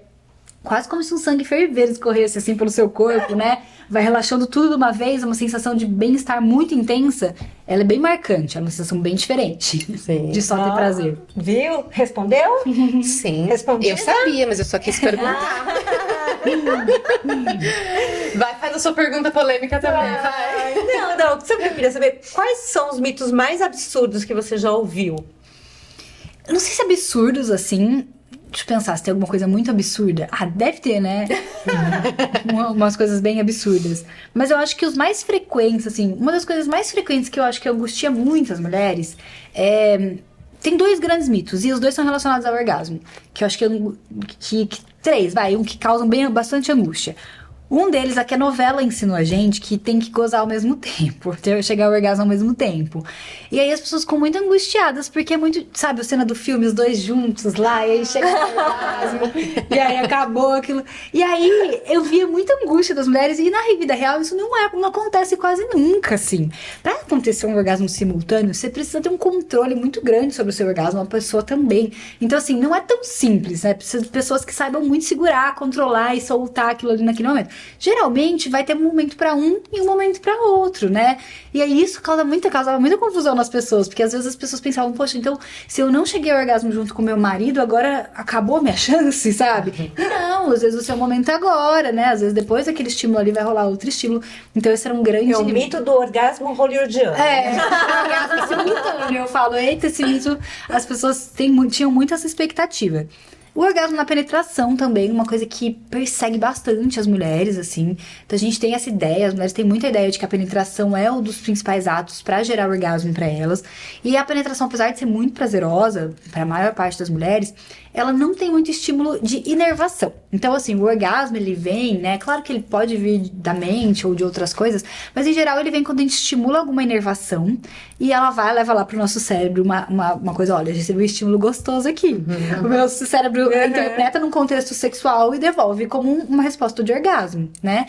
quase como se um sangue ferver escorresse assim pelo seu corpo, né? Vai relaxando tudo de uma vez, uma sensação de bem-estar muito intensa. Ela é bem marcante, é uma sensação bem diferente. Sim. De só ter prazer. Viu? Respondeu? Sim. Respondida? Eu sabia, mas eu só quis perguntar. Vai, faz a sua pergunta polêmica também. Vai. Não, sabe o que eu queria saber? Quais são os mitos mais absurdos que você já ouviu? Eu não sei se absurdos, assim. Deixa eu pensar, se tem alguma coisa muito absurda. Ah, deve ter, né? Umas coisas bem absurdas. Mas eu acho que os mais frequentes, assim... Uma das coisas mais frequentes que eu acho que angustia muito as mulheres é... Tem 2 grandes mitos, e os 2 são relacionados ao orgasmo. Que eu acho que 3, vai, um que causam bastante angústia. Um deles é que a novela ensinou a gente que tem que gozar ao mesmo tempo, chegar ao orgasmo ao mesmo tempo. E aí as pessoas ficam muito angustiadas, porque é muito, sabe, a cena do filme, os 2 juntos lá, e aí chega o orgasmo, e aí acabou aquilo. E aí eu via muita angústia das mulheres, e na vida real isso não acontece quase nunca, assim. Pra acontecer um orgasmo simultâneo, você precisa ter um controle muito grande sobre o seu orgasmo, uma pessoa também. Então, assim, não é tão simples, né? Precisa de pessoas que saibam muito segurar, controlar e soltar aquilo ali naquele momento. Geralmente vai ter um momento pra um e um momento pra outro, né? E aí isso causava muita confusão nas pessoas, porque às vezes as pessoas pensavam, poxa, então se eu não cheguei ao orgasmo junto com meu marido, agora acabou a minha chance, sabe? Não, às vezes o seu momento é agora, né? Às vezes depois daquele estímulo ali vai rolar outro estímulo. Então esse era um grande... É o mito do orgasmo hollywoodiano. É, orgasmo simultâneo. Eu falo, eita, esse mito, as pessoas tinham muito essa expectativa. O orgasmo na penetração também, uma coisa que persegue bastante as mulheres, assim. Então a gente tem essa ideia, as mulheres têm muita ideia de que a penetração é um dos principais atos pra gerar orgasmo pra elas. E a penetração, apesar de ser muito prazerosa pra maior parte das mulheres, ela não tem muito estímulo de inervação. Então, assim, o orgasmo, ele vem, né? Claro que ele pode vir da mente ou de outras coisas, mas em geral ele vem quando a gente estimula alguma inervação e ela leva lá pro nosso cérebro uma coisa, olha, recebi um estímulo gostoso aqui. O meu cérebro interpreta num contexto sexual e devolve como uma resposta de orgasmo, né?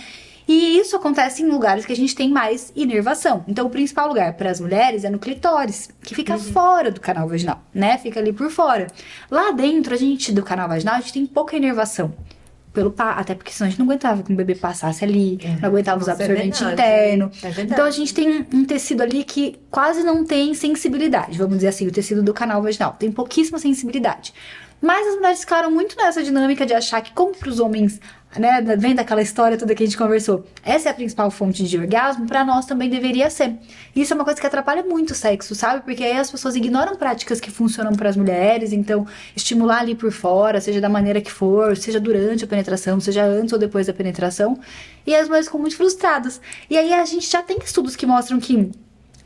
E isso acontece em lugares que a gente tem mais inervação. Então, o principal lugar para as mulheres é no clitóris, que fica fora do canal vaginal, né? Fica ali por fora. Lá dentro, do canal vaginal, a gente tem pouca inervação. Até porque senão a gente não aguentava que um bebê passasse ali, não aguentava usar absorvente interno. Então, a gente tem um tecido ali que quase não tem sensibilidade, vamos dizer assim, o tecido do canal vaginal. Tem pouquíssima sensibilidade. Mas as mulheres ficaram muito nessa dinâmica de achar que, como pros homens, né, vem daquela história toda que a gente conversou, essa é a principal fonte de orgasmo, pra nós também deveria ser. Isso é uma coisa que atrapalha muito o sexo, sabe? Porque aí as pessoas ignoram práticas que funcionam pras mulheres, então estimular ali por fora, seja da maneira que for, seja durante a penetração, seja antes ou depois da penetração, e as mulheres ficam muito frustradas. E aí a gente já tem estudos que mostram que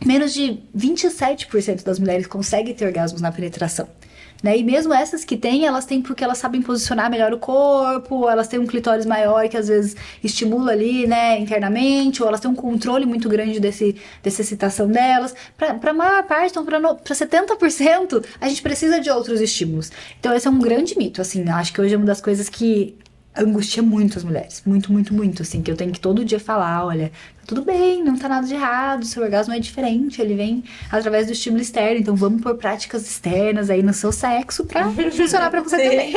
menos de 27% das mulheres conseguem ter orgasmos na penetração. Né? E mesmo essas que têm, elas têm porque elas sabem posicionar melhor o corpo, elas têm um clitóris maior que às vezes estimula ali, né, internamente, ou elas têm um controle muito grande dessa excitação delas. Pra maior parte, então pra 70%, a gente precisa de outros estímulos. Então esse é um grande mito, assim, acho que hoje é uma das coisas que angustia muito as mulheres, muito, muito, muito, assim, que eu tenho que todo dia falar, olha, tá tudo bem, não tá nada de errado, seu orgasmo é diferente, ele vem através do estímulo externo, então vamos pôr práticas externas aí no seu sexo pra funcionar pra você também.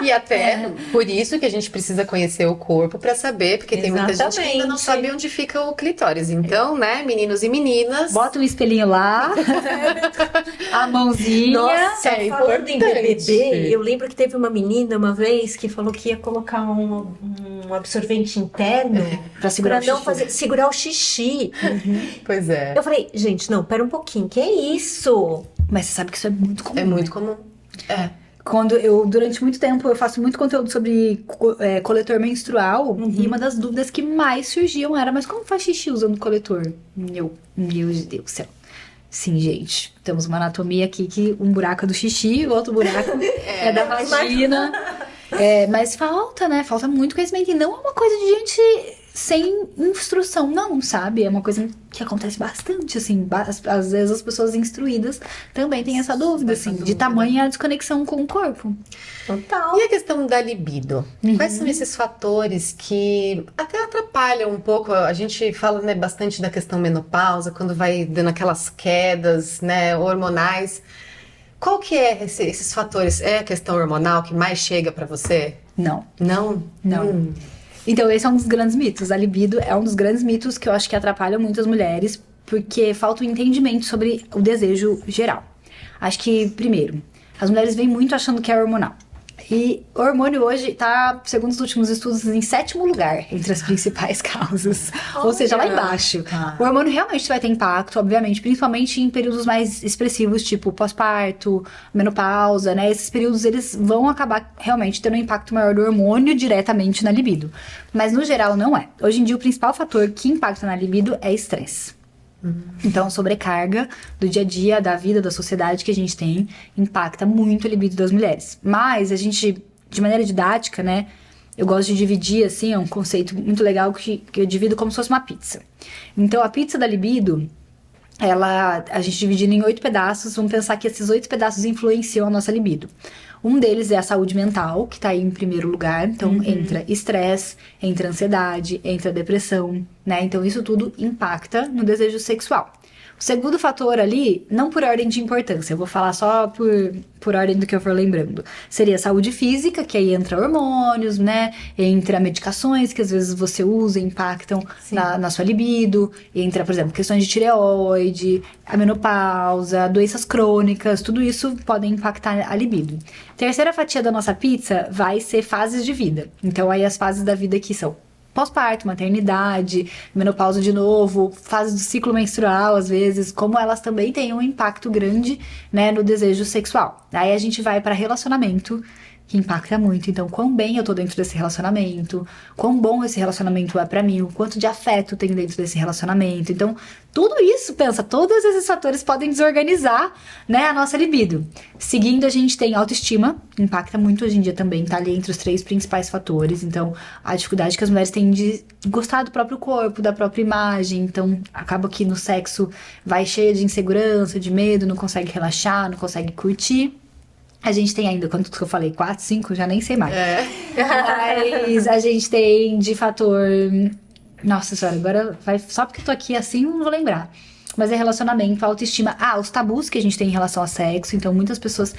E até por isso que a gente precisa conhecer o corpo pra saber, porque tem muita gente que ainda não sabe onde fica o clitóris. Então, né, meninos e meninas... Bota um espelhinho lá, a mãozinha. Nossa, falando em BBB, eu lembro que teve uma menina uma vez que falou que ia colocar um absorvente interno pra segurar segurar o xixi. Pois é. Eu falei, gente, não, pera um pouquinho, que é isso? Mas você sabe que isso é muito comum. É muito comum. É. Durante muito tempo, eu faço muito conteúdo sobre coletor menstrual, e uma das dúvidas que mais surgiam era, mas como faz xixi usando coletor? Meu Deus do céu. Sim, gente, temos uma anatomia aqui que um buraco é do xixi, o outro buraco é da vagina. Mas falta, né? Falta muito conhecimento. E não é uma coisa de gente sem instrução, não, sabe? É uma coisa que acontece bastante, assim. Às vezes as pessoas instruídas também têm essa dúvida, assim, de tamanha desconexão com o corpo. Total. E a questão da libido? Quais são esses fatores que até atrapalham um pouco? A gente fala, né, bastante da questão menopausa, quando vai dando aquelas quedas, né, hormonais. Qual que é esses fatores? É a questão hormonal que mais chega pra você? Não. Não? Não. Então, esse é um dos grandes mitos. A libido é um dos grandes mitos que eu acho que atrapalha muitas mulheres, porque falta o entendimento sobre o desejo geral. Acho que, primeiro, as mulheres vêm muito achando que é hormonal. E o hormônio hoje tá, segundo os últimos estudos, em 7º lugar entre as principais causas. Ou seja, lá embaixo. O hormônio realmente vai ter impacto, obviamente, principalmente em períodos mais expressivos, tipo pós-parto, menopausa, né? Esses períodos, eles vão acabar realmente tendo um impacto maior do hormônio diretamente na libido. Mas, no geral, não é. Hoje em dia, o principal fator que impacta na libido é estresse. Então, sobrecarga do dia a dia, da vida, da sociedade que a gente tem, impacta muito a libido das mulheres. Mas a gente, de maneira didática, né, eu gosto de dividir, assim, é um conceito muito legal que eu divido como se fosse uma pizza. Então, a pizza da libido, a gente dividindo em 8 pedaços, vamos pensar que esses 8 pedaços influenciam a nossa libido. Um deles é a saúde mental, que tá aí em primeiro lugar. Então, entra estresse, entra ansiedade, entra depressão, né? Então, isso tudo impacta no desejo sexual. O segundo fator ali, não por ordem de importância, eu vou falar só por ordem do que eu for lembrando. Seria a saúde física, que aí entra hormônios, né? Entra medicações que às vezes você usa e impactam na sua libido. Entra, por exemplo, questões de tireoide, a menopausa, doenças crônicas, tudo isso podem impactar a libido. Terceira fatia da nossa pizza vai ser fases de vida. Então, aí as fases da vida que são pós-parto, maternidade, menopausa de novo, fase do ciclo menstrual, às vezes, como elas também têm um impacto grande, né, no desejo sexual. Aí a gente vai para relacionamento, que impacta muito. Então, quão bem eu tô dentro desse relacionamento, quão bom esse relacionamento é pra mim, o quanto de afeto tem dentro desse relacionamento. Então, tudo isso, pensa, todos esses fatores podem desorganizar, né, a nossa libido. Seguindo, a gente tem autoestima, impacta muito hoje em dia também, tá ali entre os 3 principais fatores. Então, a dificuldade que as mulheres têm de gostar do próprio corpo, da própria imagem. Então, acaba que no sexo vai cheia de insegurança, de medo, não consegue relaxar, não consegue curtir. A gente tem ainda, quanto que eu falei? 4, 5? Já nem sei mais. Mas a gente tem de fator... Nossa senhora, agora vai... Só porque eu tô aqui assim, não vou lembrar. Mas é relacionamento, autoestima. Os tabus que a gente tem em relação ao sexo. Então, muitas pessoas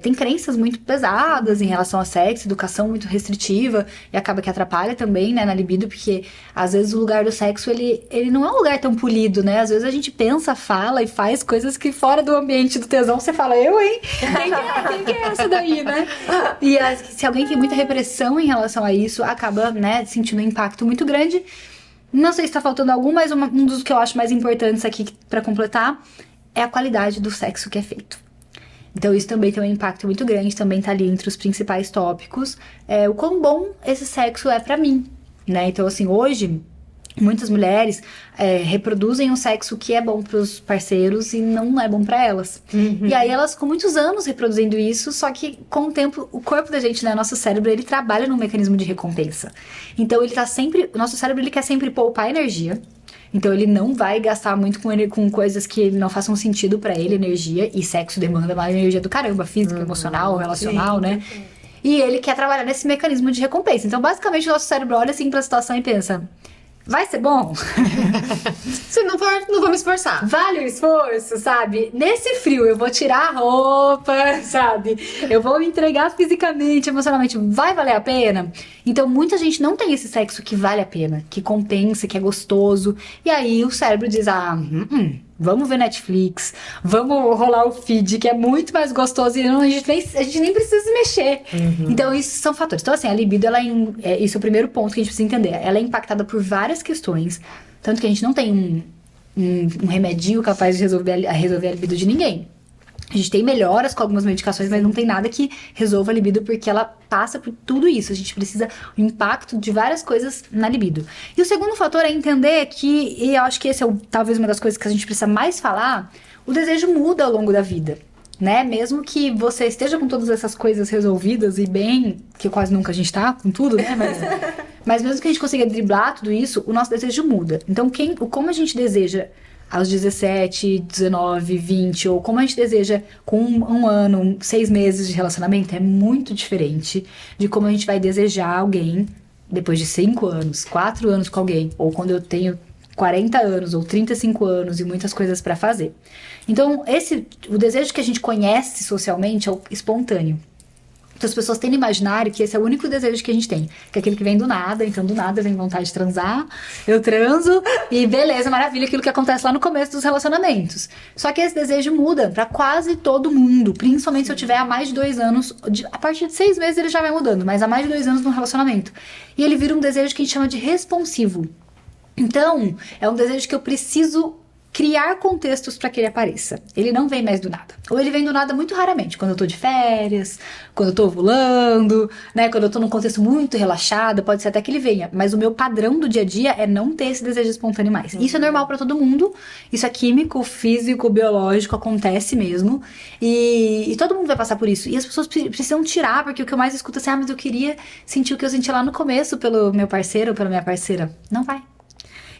têm crenças muito pesadas em relação ao sexo, educação muito restritiva, e acaba que atrapalha também, né, na libido, porque às vezes o lugar do sexo, ele não é um lugar tão polido, né? Às vezes a gente pensa, fala e faz coisas que fora do ambiente do tesão, você fala, eu, hein? Quem que é essa daí, né? E se alguém tem muita repressão em relação a isso, acaba, né, sentindo um impacto muito grande. Não sei se tá faltando algum, mas um dos que eu acho mais importantes aqui pra completar é a qualidade do sexo que é feito. Então isso também tem um impacto muito grande, também tá ali entre os principais tópicos. O quão bom esse sexo é pra mim, né? Então assim, hoje... Muitas mulheres reproduzem um sexo que é bom pros parceiros e não é bom pra elas. E aí elas ficam muitos anos reproduzindo isso, só que com o tempo, o corpo da gente, né, nosso cérebro, ele trabalha num mecanismo de recompensa. Então ele tá sempre, o nosso cérebro, ele quer sempre poupar energia. Então ele não vai gastar muito com coisas que não façam sentido pra ele, energia, e sexo demanda mais energia do caramba, física, emocional, relacional, né? E ele quer trabalhar nesse mecanismo de recompensa. Então basicamente o nosso cérebro olha assim pra situação e pensa... Vai ser bom? Se não for, não vou me esforçar. Vale o esforço, sabe? Nesse frio eu vou tirar a roupa, sabe? Eu vou me entregar fisicamente, emocionalmente. Vai valer a pena? Então muita gente não tem esse sexo que vale a pena, que compensa, que é gostoso. E aí o cérebro diz, vamos ver Netflix, vamos rolar o feed, que é muito mais gostoso e a gente nem precisa se mexer. Então, isso são fatores. Então, assim, a libido, isso é o primeiro ponto que a gente precisa entender. Ela é impactada por várias questões, tanto que a gente não tem um remedinho capaz de resolver a libido de ninguém. A gente tem melhoras com algumas medicações, mas não tem nada que resolva a libido, porque ela passa por tudo isso. A gente precisa do impacto de várias coisas na libido. E o segundo fator é entender que, e eu acho que esse é talvez uma das coisas que a gente precisa mais falar, o desejo muda ao longo da vida, né? Mesmo que você esteja com todas essas coisas resolvidas e bem, que quase nunca a gente tá com tudo, né? Mas mesmo que a gente consiga driblar tudo isso, o nosso desejo muda. Então, como a gente deseja aos 17, 19, 20, ou como a gente deseja com um ano, 6 meses de relacionamento, é muito diferente de como a gente vai desejar alguém depois de 5 anos, 4 anos com alguém, ou quando eu tenho 40 anos ou 35 anos e muitas coisas pra fazer. Então, o desejo que a gente conhece socialmente é o espontâneo. Então as pessoas têm no imaginário que esse é o único desejo que a gente tem, que é aquele que vem do nada, então do nada vem vontade de transar, eu transo e beleza, maravilha, aquilo que acontece lá no começo dos relacionamentos. Só que esse desejo muda pra quase todo mundo, principalmente se eu tiver há mais de 2 anos, a partir de 6 meses ele já vai mudando, mas há mais de 2 anos no relacionamento. E ele vira um desejo que a gente chama de responsivo. Então, é um desejo que eu preciso criar contextos para que ele apareça. Ele não vem mais do nada. Ou ele vem do nada muito raramente, quando eu tô de férias, quando eu tô ovulando, né? Quando eu tô num contexto muito relaxado, pode ser até que ele venha. Mas o meu padrão do dia a dia é não ter esse desejo espontâneo mais. Isso é normal para todo mundo. Isso é químico, físico, biológico, acontece mesmo. E todo mundo vai passar por isso. E as pessoas precisam tirar, porque o que eu mais escuto é assim, mas eu queria sentir o que eu senti lá no começo pelo meu parceiro ou pela minha parceira. Não vai.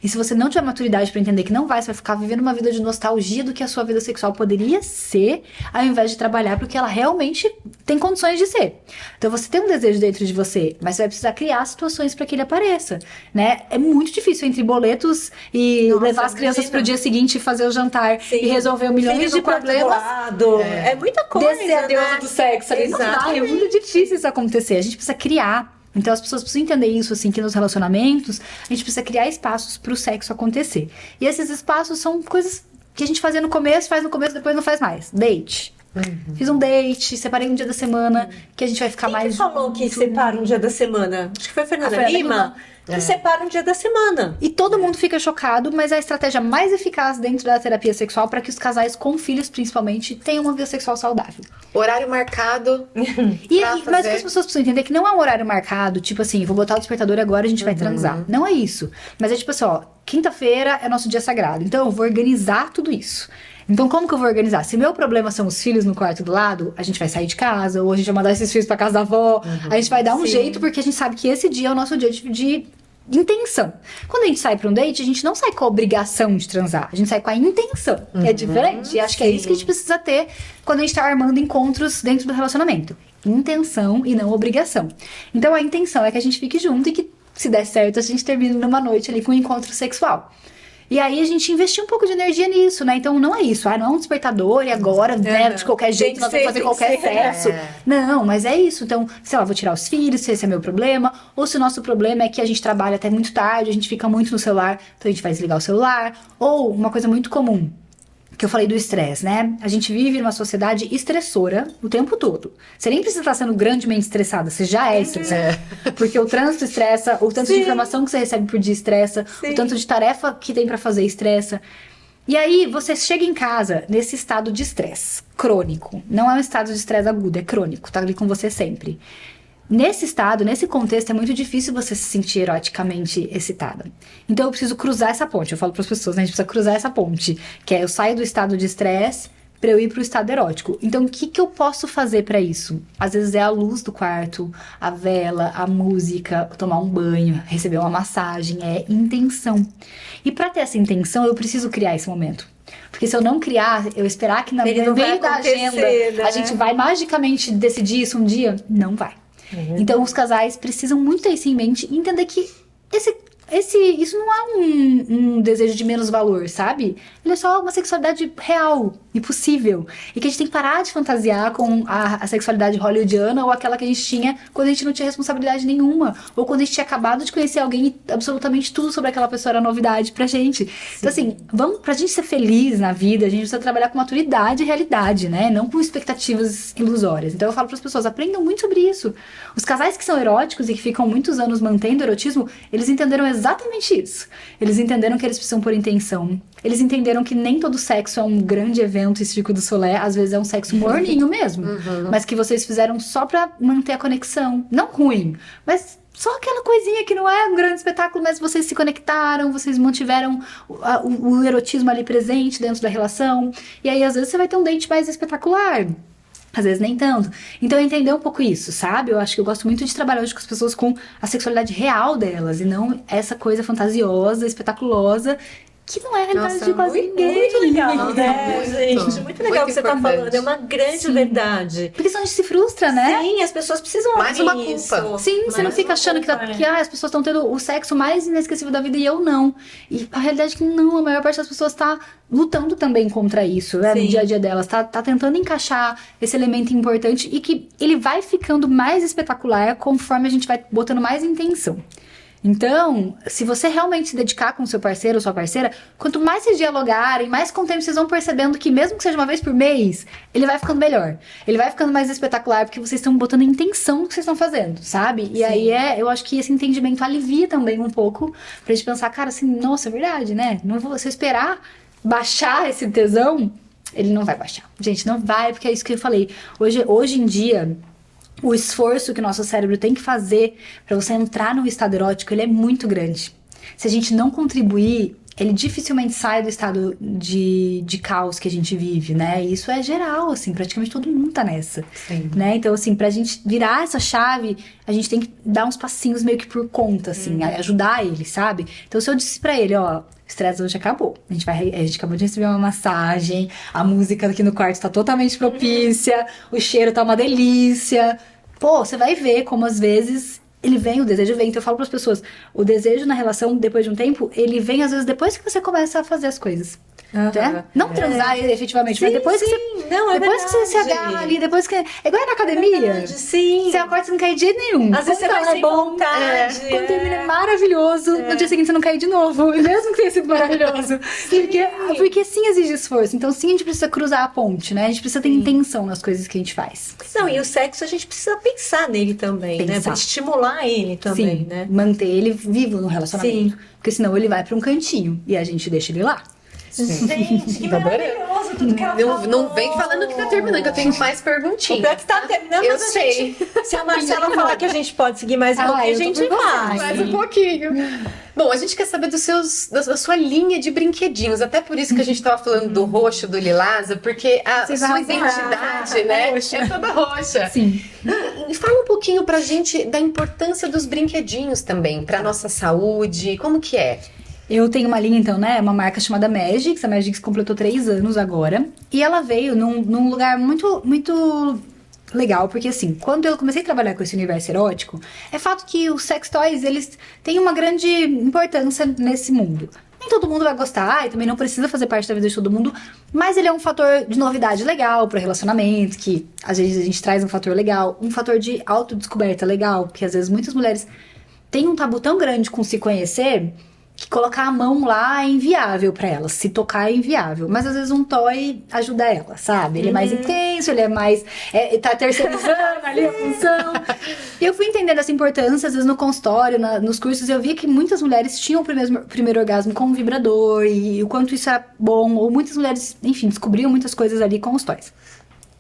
E se você não tiver maturidade pra entender que não vai, você vai ficar vivendo uma vida de nostalgia do que a sua vida sexual poderia ser, ao invés de trabalhar porque ela realmente tem condições de ser. Então você tem um desejo dentro de você, mas você vai precisar criar situações pra que ele apareça, né? É muito difícil entre boletos e levar as crianças pro dia seguinte e fazer o jantar e resolver milhões de problemas. É muita coisa, descer a deusa do sexo. Não dá, é muito difícil isso acontecer. A gente precisa criar. Então as pessoas precisam entender isso, assim, que nos relacionamentos a gente precisa criar espaços pro sexo acontecer. E esses espaços são coisas que a gente fazia no começo, faz no começo, depois não faz mais. Date. Fiz um date, separei um dia da semana, que a gente vai ficar mais... Quem falou que separa um dia da semana? Acho que foi a Fernanda Lima. Que separa um dia da semana. E todo mundo fica chocado, mas é a estratégia mais eficaz dentro da terapia sexual para que os casais com filhos, principalmente, tenham uma vida sexual saudável. Horário marcado. Mas as pessoas precisam entender que não é um horário marcado, tipo assim, vou botar o despertador e agora a gente vai transar. Não é isso. Mas é tipo assim, ó, quinta-feira é nosso dia sagrado. Então eu vou organizar tudo isso. Então, como que eu vou organizar? Se meu problema são os filhos no quarto do lado, a gente vai sair de casa, ou a gente vai mandar esses filhos pra casa da avó. A gente vai dar um jeito, porque a gente sabe que esse dia é o nosso dia de intenção. Quando a gente sai pra um date, a gente não sai com a obrigação de transar. A gente sai com a intenção. É diferente. E acho que é isso que a gente precisa ter quando a gente tá armando encontros dentro do relacionamento. Intenção e não obrigação. Então, a intenção é que a gente fique junto e que, se der certo, a gente termine numa noite ali com um encontro sexual. E aí a gente investiu um pouco de energia nisso, né? Então não é isso, não é um despertador e agora, né, de qualquer jeito nós vamos fazer qualquer sexo. Não, mas é isso. Então, sei lá, vou tirar os filhos, se esse é meu problema, ou se o nosso problema é que a gente trabalha até muito tarde, a gente fica muito no celular, então a gente vai desligar o celular. Ou uma coisa muito comum, que eu falei do estresse, né? A gente vive numa sociedade estressora o tempo todo. Você nem precisa estar sendo grandemente estressada, você já é estressada. Porque o trânsito estressa, o tanto de informação que você recebe por dia estressa, o tanto de tarefa que tem pra fazer estressa. E aí, você chega em casa nesse estado de estresse crônico. Não é um estado de estresse agudo, é crônico, tá ali com você sempre. Nesse estado, nesse contexto, é muito difícil você se sentir eroticamente excitada. Então eu preciso cruzar essa ponte. Eu falo para as pessoas, né? A gente precisa cruzar essa ponte. Que é eu saio do estado de estresse para eu ir pro estado erótico. Então o que eu posso fazer para isso? Às vezes é a luz do quarto, a vela, a música, tomar um banho, receber uma massagem. É intenção. E para ter essa intenção, eu preciso criar esse momento. Porque se eu não criar, eu esperar que no meio da agenda, né, a gente vai magicamente decidir isso um dia, não vai. Então os casais precisam muito ter isso em mente e entender que isso não é um desejo de menos valor, sabe? Ele é só uma sexualidade real e possível. E que a gente tem que parar de fantasiar com a sexualidade hollywoodiana ou aquela que a gente tinha quando a gente não tinha responsabilidade nenhuma. Ou quando a gente tinha acabado de conhecer alguém e absolutamente tudo sobre aquela pessoa era novidade pra gente. Sim. Então assim, pra gente ser feliz na vida, a gente precisa trabalhar com maturidade e realidade, né? Não com expectativas ilusórias. Então eu falo pras pessoas, aprendam muito sobre isso. Os casais que são eróticos e que ficam muitos anos mantendo o erotismo, eles entenderam exatamente isso. Eles entenderam que eles precisam pôr intenção. Eles entenderam que nem todo sexo é um grande evento e Circo do Soleil, às vezes é um sexo morninho mesmo. Mas que vocês fizeram só pra manter a conexão. Não ruim, mas só aquela coisinha que não é um grande espetáculo, mas vocês se conectaram, vocês mantiveram o erotismo ali presente dentro da relação. E aí, às vezes, você vai ter um date mais espetacular. Às vezes nem tanto. Então entender um pouco isso, sabe? Eu acho que eu gosto muito de trabalhar hoje com as pessoas com a sexualidade real delas. E não essa coisa fantasiosa, espetaculosa, que não é a realidade de quase ninguém. Muito legal, Nossa, né, gente? Muito legal o que você tá importante. falando. É uma grande verdade. Porque senão a gente se frustra, né? Sim, as pessoas precisam Mais ouvir uma culpa. isso. Sim, você não Mais fica uma achando culpa, que as pessoas estão tendo o sexo mais inesquecível da vida e eu não. E a realidade é que não, a maior parte das pessoas tá lutando também contra isso, né? No Sim. dia a dia delas. Tá tentando encaixar esse elemento importante e que ele vai ficando mais espetacular conforme a gente vai botando mais intenção. Então, se você realmente se dedicar com o seu parceiro ou sua parceira, quanto mais vocês dialogarem, mais com o tempo vocês vão percebendo que mesmo que seja uma vez por mês, ele vai ficando melhor. Ele vai ficando mais espetacular porque vocês estão botando intenção no que vocês estão fazendo, sabe? E aí eu acho que esse entendimento alivia também um pouco pra gente pensar, cara, assim, nossa, é verdade, né? Não vou, se eu esperar baixar esse tesão, ele não vai baixar. Gente, não vai, porque é isso que eu falei. Hoje em dia, o esforço que o nosso cérebro tem que fazer pra você entrar no estado erótico, ele é muito grande. Se a gente não contribuir, ele dificilmente sai do estado de caos que a gente vive, né? E isso é geral, assim, praticamente todo mundo tá nessa. Sim. Né? Então, assim, pra gente virar essa chave, a gente tem que dar uns passinhos meio que por conta, assim, ajudar ele, sabe? Então, se eu disse pra ele, ó, o estresse hoje acabou. A gente acabou de receber uma massagem, a música aqui no quarto tá totalmente propícia, o cheiro tá uma delícia. Pô, você vai ver como às vezes ele vem, o desejo vem. Então eu falo pras pessoas, o desejo na relação, depois de um tempo, ele vem às vezes depois que você começa a fazer as coisas. Né? Não transar efetivamente, mas depois que você. Não, é depois que você se verdade. agarra ali, depois que. É igual na academia. Verdade, sim. Você acorda e não cai de jeito nenhum. Às vezes você vai sem vontade. Quando termina é maravilhoso, no dia seguinte você não cai de novo. E mesmo que tenha sido maravilhoso. Porque sim exige esforço. Então sim a gente precisa cruzar a ponte, né? A gente precisa ter intenção nas coisas que a gente faz. Não, e o sexo a gente precisa pensar nele também, né? Pra estimular ele também, Sim, né? manter ele vivo no relacionamento. Sim. Porque senão ele vai pra um cantinho e a gente deixa ele lá. Gente, que Tá maravilhoso tudo que ela falou. Não vem falando que tá terminando, que eu tenho mais O perguntinhas. pior que tá terminando, Eu mas a sei. gente, se a Marcela falar que a gente pode seguir mais um pouquinho, a eu tô gente por você, vai. Mais um pouquinho. Bom, a gente quer saber da sua linha de brinquedinhos. Até por isso que a gente tava falando do roxo, do lilasa, porque a Vocês sua arrasaram. identidade, né, é toda roxa. Sim. E fala um pouquinho pra gente da importância dos brinquedinhos também, pra nossa saúde. Como que é? Eu tenho uma linha, então, né? Uma marca chamada Magix. A Magix completou 3 anos agora. E ela veio num lugar muito, muito legal. Porque, assim, quando eu comecei a trabalhar com esse universo erótico, é fato que os sex toys, eles têm uma grande importância nesse mundo. Nem todo mundo vai gostar e também não precisa fazer parte da vida de todo mundo. Mas ele é um fator de novidade legal para relacionamento, que às vezes a gente traz um fator legal. Um fator de autodescoberta legal, porque às vezes muitas mulheres têm um tabu tão grande com se conhecer que colocar a mão lá é inviável pra elas. Se tocar é inviável. Mas às vezes um toy ajuda ela, sabe? Ele é mais intenso, ele é mais... tá terceirizando ali a função. E eu fui entendendo essa importância, às vezes no consultório, nos cursos, eu via que muitas mulheres tinham o primeiro orgasmo com um vibrador e o quanto isso era bom. Ou muitas mulheres, enfim, descobriam muitas coisas ali com os toys.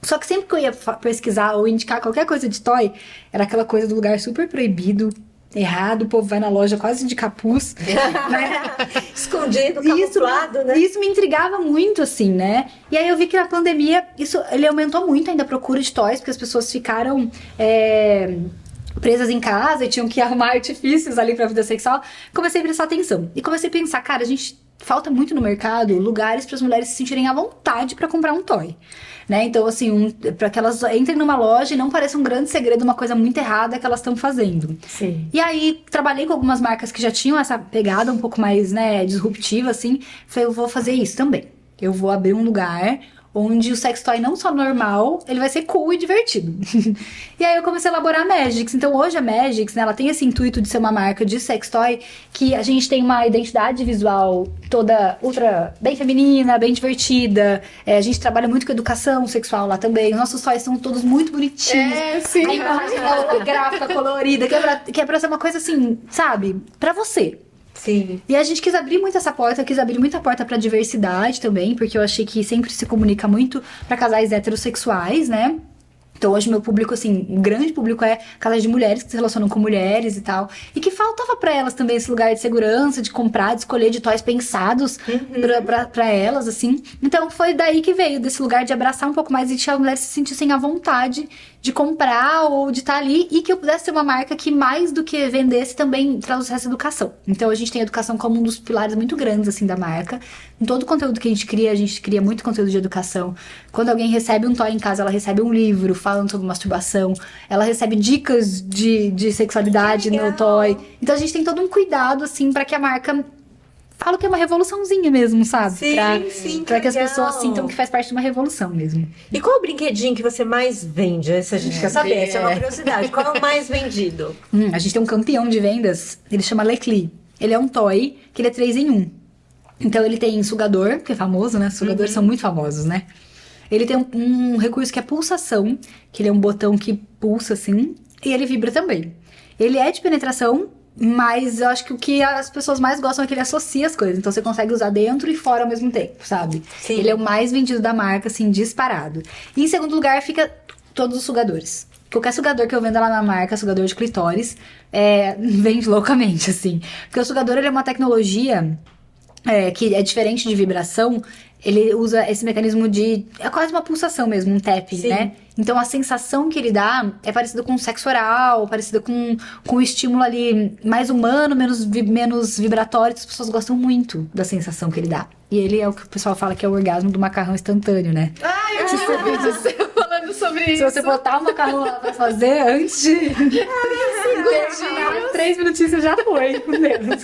Só que sempre que eu ia pesquisar ou indicar qualquer coisa de toy, era aquela coisa do lugar super proibido, errado, o povo vai na loja quase de capuz, né? Escondido, camuflado, né? Isso me intrigava muito, assim, né? E aí eu vi que na pandemia, ele aumentou muito ainda a procura de toys, porque as pessoas ficaram presas em casa e tinham que arrumar artifícios ali pra vida sexual. Comecei a prestar atenção. E comecei a pensar, cara, falta muito no mercado lugares para as mulheres se sentirem à vontade pra comprar um toy. Né? Então, assim, para que elas entrem numa loja e não pareça um grande segredo, uma coisa muito errada que elas estão fazendo. Sim. E aí, trabalhei com algumas marcas que já tinham essa pegada um pouco mais, né, disruptiva, assim. Falei, eu vou fazer isso também. Eu vou abrir um lugar onde o sex toy não só normal, ele vai ser cool e divertido. E aí eu comecei a elaborar a Magix. Então hoje a Magix, né, ela tem esse intuito de ser uma marca de sex toy que a gente tem uma identidade visual toda ultra bem feminina, bem divertida. A gente trabalha muito com educação sexual lá também. Os nossos toys são todos muito bonitinhos. Sim. A imagem é gráfica, colorida, que é pra ser uma coisa assim, sabe? Pra você. Sim. E a gente quis abrir muito essa porta, eu quis abrir muita porta pra diversidade também, porque eu achei que sempre se comunica muito pra casais heterossexuais, né? Então hoje meu público, assim, um grande público é casais de mulheres que se relacionam com mulheres e tal. E que faltava pra elas também esse lugar de segurança, de comprar, de escolher, de toys pensados pra elas, assim. Então foi daí que veio, desse lugar de abraçar um pouco mais e deixar as mulheres se sentissem à vontade de comprar ou de estar ali. E que eu pudesse ser uma marca que mais do que vendesse também trouxesse educação. Então a gente tem a educação como um dos pilares muito grandes, assim, da marca. Em todo o conteúdo que a gente cria muito conteúdo de educação. Quando alguém recebe um toy em casa, ela recebe um livro falando sobre masturbação. Ela recebe dicas de sexualidade no toy. Então a gente tem todo um cuidado, assim, pra que a marca... Falo que é uma revoluçãozinha mesmo, sabe? Sim, pra que as legal. pessoas sintam que faz parte de uma revolução mesmo. E qual o brinquedinho que você mais vende? Essa a gente quer saber, essa é uma curiosidade. Qual é o mais vendido? A gente tem um campeão de vendas, ele chama Lecli. Ele é um toy que ele é 3 em 1. Então ele tem sugador, que é famoso, né? Sugadores são muito famosos, né? Ele tem um recurso que é pulsação, que ele é um botão que pulsa assim, e ele vibra também. Ele é de penetração, mas eu acho que o que as pessoas mais gostam é que ele associa as coisas. Então você consegue usar dentro e fora ao mesmo tempo, sabe? Sim. Ele é o mais vendido da marca, assim, disparado. E em segundo lugar fica todos os sugadores. Qualquer sugador que eu venda lá na marca, sugador de clitóris, vende loucamente, assim. Porque o sugador, ele é uma tecnologia que é diferente de vibração. Ele usa esse mecanismo de... É quase uma pulsação mesmo, um tapping, Sim. né? Então a sensação que ele dá é parecida com sexo oral, parecida com o estímulo ali mais humano, menos vibratório. As pessoas gostam muito da sensação que ele dá. E ele é o que o pessoal fala que é o orgasmo do macarrão instantâneo, né? Ah, eu tinha um vídeo seu falando sobre isso. Se você botar o macarrão lá pra fazer, antes de terminar, 3 minutinhos você já foi, com Deus.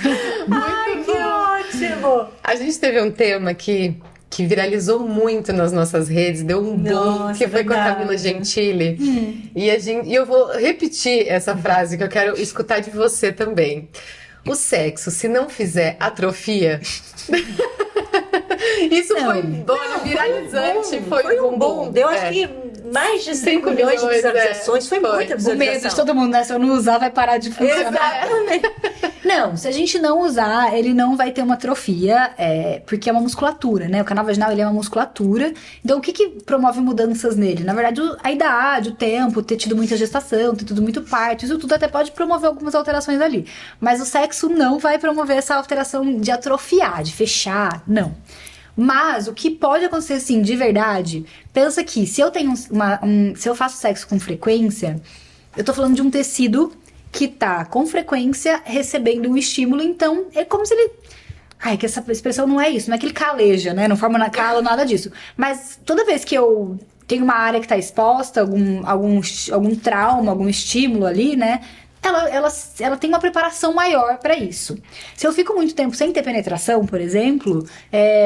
Ai, que ótimo! A gente teve um tema que viralizou muito nas nossas redes, deu um boom, Nossa, que foi com a verdade. Camila Gentili. E eu vou repetir essa frase que eu quero escutar de você também. O sexo, se não fizer atrofia... Isso foi viralizante, foi um boom. Deu acho É. que mais de 5 5 milhões de milhões, visualizações. Foi muita O visualização. medo de todo mundo, né? Se eu não usar, vai parar de funcionar. Exatamente. Não, se a gente não usar, ele não vai ter uma atrofia, porque é uma musculatura, né? O canal vaginal, ele é uma musculatura. Então, o que promove mudanças nele? Na verdade, a idade, o tempo, ter tido muita gestação, ter tido muito parto, isso tudo até pode promover algumas alterações ali. Mas o sexo não vai promover essa alteração de atrofiar, de fechar, não. Mas o que pode acontecer, sim, de verdade, pensa que se eu tenho se eu faço sexo com frequência, eu tô falando de um tecido que tá com frequência recebendo um estímulo, então é como se ele... Ai, que essa expressão não é isso, não é que ele caleja, né? Não forma calo, nada disso. Mas toda vez que eu tenho uma área que tá exposta, algum trauma, algum estímulo ali, né? Ela tem uma preparação maior pra isso. Se eu fico muito tempo sem ter penetração, por exemplo,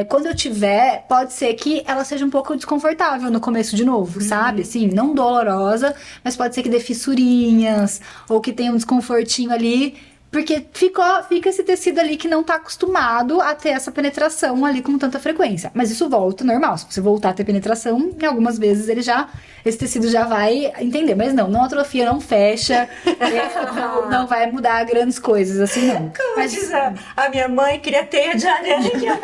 quando eu tiver, pode ser que ela seja um pouco desconfortável no começo de novo, sabe? Assim, não dolorosa, mas pode ser que dê fissurinhas, ou que tenha um desconfortinho ali, porque fica esse tecido ali que não tá acostumado a ter essa penetração ali com tanta frequência. Mas isso volta normal. Se você voltar a ter penetração, em algumas vezes esse tecido já vai entender. Mas não atrofia, não fecha, não vai mudar grandes coisas, assim não. Mas diz a minha mãe queria teia de aranha.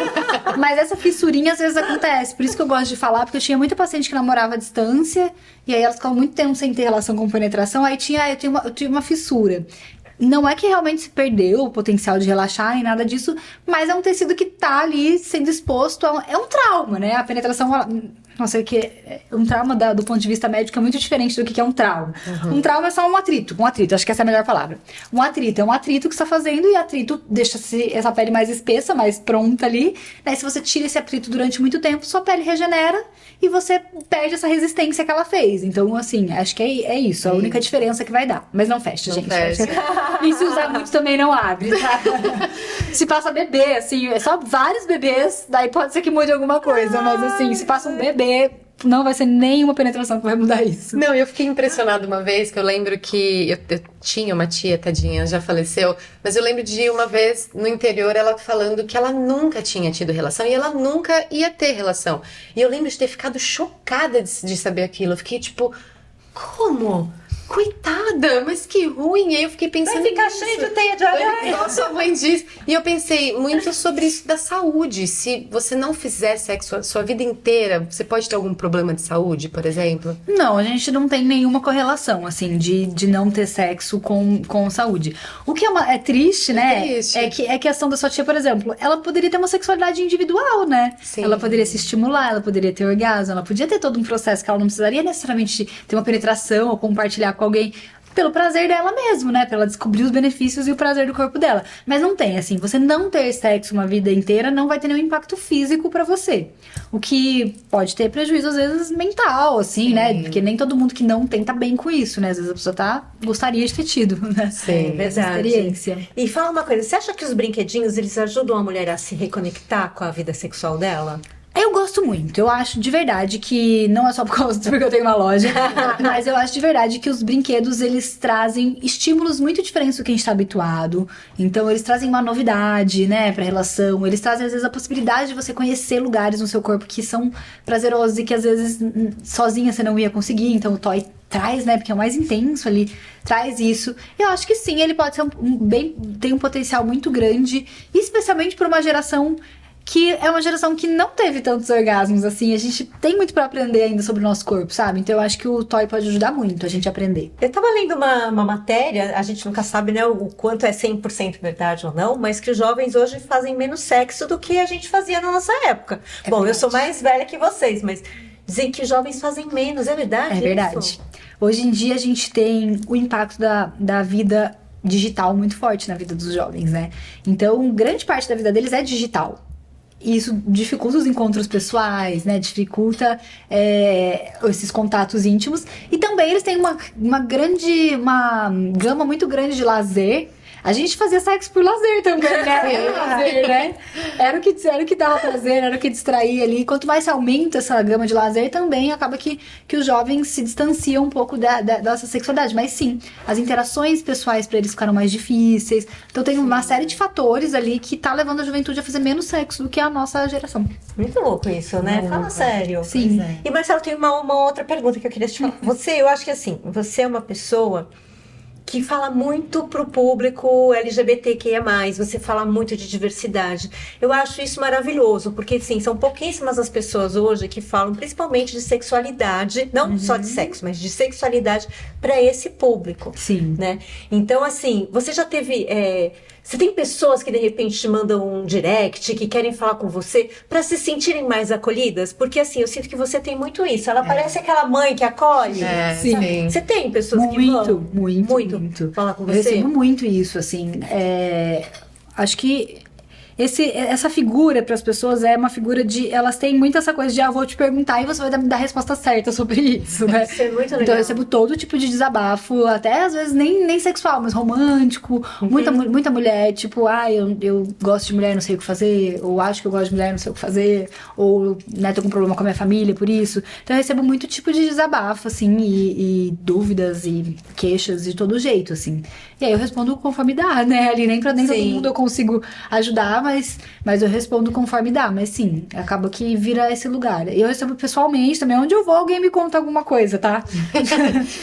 Mas essa fissurinha às vezes acontece. Por isso que eu gosto de falar, porque eu tinha muita paciente que namorava à distância, e aí elas ficavam muito tempo sem ter relação com penetração, aí eu tive uma fissura. Não é que realmente se perdeu o potencial de relaxar nem nada disso, mas é um tecido que tá ali sendo exposto é um trauma, né? A penetração, nossa, um trauma do ponto de vista médico é muito diferente do que é um trauma. Um trauma é só um atrito, acho que essa é a melhor palavra. Um atrito é um atrito que você tá fazendo, e atrito deixa essa pele mais espessa, mais pronta ali, né? Se você tira esse atrito durante muito tempo, sua pele regenera e você perde essa resistência que ela fez. Então, assim, acho que é isso, a única diferença que vai dar. Mas não fecha, gente. fecha. E se usar muito também não abre, tá? Se passa bebê, assim, é só vários bebês, daí pode ser que mude alguma coisa, mas assim, se passa um bebê, não vai ser nenhuma penetração que vai mudar isso. Não, eu fiquei impressionada uma vez, que eu lembro que eu tinha uma tia, tadinha, já faleceu, mas eu lembro de uma vez no interior ela falando que ela nunca tinha tido relação e ela nunca ia ter relação. E eu lembro de ter ficado chocada de saber aquilo. Eu fiquei tipo, como? coitada, mas que ruim. E aí eu fiquei pensando Vai ficar nisso. cheio de teia de aranha. Igual sua mãe diz. E eu pensei muito sobre isso da saúde. Se você não fizer sexo a sua vida inteira, você pode ter algum problema de saúde, por exemplo? Não, a gente não tem nenhuma correlação, assim, de não ter sexo com saúde. O que é triste, né? Triste. É que a questão da sua tia, por exemplo, ela poderia ter uma sexualidade individual, né? Sim. Ela poderia se estimular, ela poderia ter orgasmo, ela podia ter todo um processo que ela não precisaria necessariamente ter uma penetração ou compartilhar com alguém. Pelo prazer dela mesmo, né? Pra ela descobrir os benefícios e o prazer do corpo dela. Mas não tem, assim, você não ter sexo uma vida inteira não vai ter nenhum impacto físico pra você. O que pode ter prejuízo, às vezes, mental, assim, né? Porque nem todo mundo que não tem tá bem com isso, né? Às vezes a pessoa gostaria de ter tido, né? Sim, Essa experiência. E fala uma coisa, você acha que os brinquedinhos, eles ajudam a mulher a se reconectar com a vida sexual dela? Eu gosto muito, eu acho de verdade que, não é só por causa porque eu tenho uma loja, mas eu acho de verdade que os brinquedos, eles trazem estímulos muito diferentes do que a gente tá habituado. Então eles trazem uma novidade, né, pra relação, eles trazem às vezes a possibilidade de você conhecer lugares no seu corpo que são prazerosos e que às vezes sozinha você não ia conseguir, então o toy traz, né, porque é o mais intenso ali, traz isso. Eu acho que sim, ele pode ser tem um potencial muito grande, especialmente para uma geração que é uma geração que não teve tantos orgasmos, assim. A gente tem muito pra aprender ainda sobre o nosso corpo, sabe? Então eu acho que o toy pode ajudar muito a gente a aprender. Eu tava lendo uma matéria, a gente nunca sabe, né, o quanto é 100% verdade ou não, mas que os jovens hoje fazem menos sexo do que a gente fazia na nossa época. Bom, verdade. eu sou mais velha que vocês, mas dizem que os jovens fazem menos, é verdade? É verdade. Isso? Hoje em dia a gente tem o impacto da vida digital muito forte na vida dos jovens, né? Então, grande parte da vida deles é digital. E isso dificulta os encontros pessoais, né? Dificulta esses contatos íntimos. E também eles têm uma gama muito grande de lazer. A gente fazia sexo por lazer também, né? Era lazer, né? Era o que dava prazer, era o que distraía ali. Quanto mais se aumenta essa gama de lazer, também acaba que os jovens se distanciam um pouco dessa sexualidade. Mas sim, as interações pessoais pra eles ficaram mais difíceis. Então tem uma série de fatores ali que tá levando a juventude a fazer menos sexo do que a nossa geração. Muito louco isso, né? Muito. Fala sério. Sim. E Marcelo, tem uma outra pergunta que eu queria te falar. Eu acho que assim, você é uma pessoa que fala muito pro público LGBTQIA+, você fala muito de diversidade. Eu acho isso maravilhoso, porque, assim, são pouquíssimas as pessoas hoje que falam principalmente de sexualidade, não só de sexo, mas de sexualidade para esse público. Sim. Né? Então, assim, você já teve... Você tem pessoas que de repente te mandam um direct, que querem falar com você para se sentirem mais acolhidas? Porque assim, eu sinto que você tem muito isso. Ela parece aquela mãe que acolhe. Sim. Sabe? Você tem pessoas que vão Muito falar com Eu você? recebo muito isso, assim. Acho que essa figura para as pessoas é uma figura de... Elas têm muito essa coisa de, vou te perguntar e você vai dar a resposta certa sobre isso, né? Isso é muito legal. Então eu recebo todo tipo de desabafo, até às vezes nem sexual, mas romântico. Muita mulher, tipo, eu gosto de mulher, não sei o que fazer, ou acho que eu gosto de mulher, não sei o que fazer, ou, né, tô com problema com a minha família por isso. Então eu recebo muito tipo de desabafo, assim, e dúvidas e queixas de todo jeito, assim. E aí eu respondo conforme dá, né? Ali nem todo mundo eu consigo ajudar, mas eu respondo conforme dá. Mas sim, acaba que vira esse lugar. Eu recebo pessoalmente também, onde eu vou, alguém me conta alguma coisa, tá?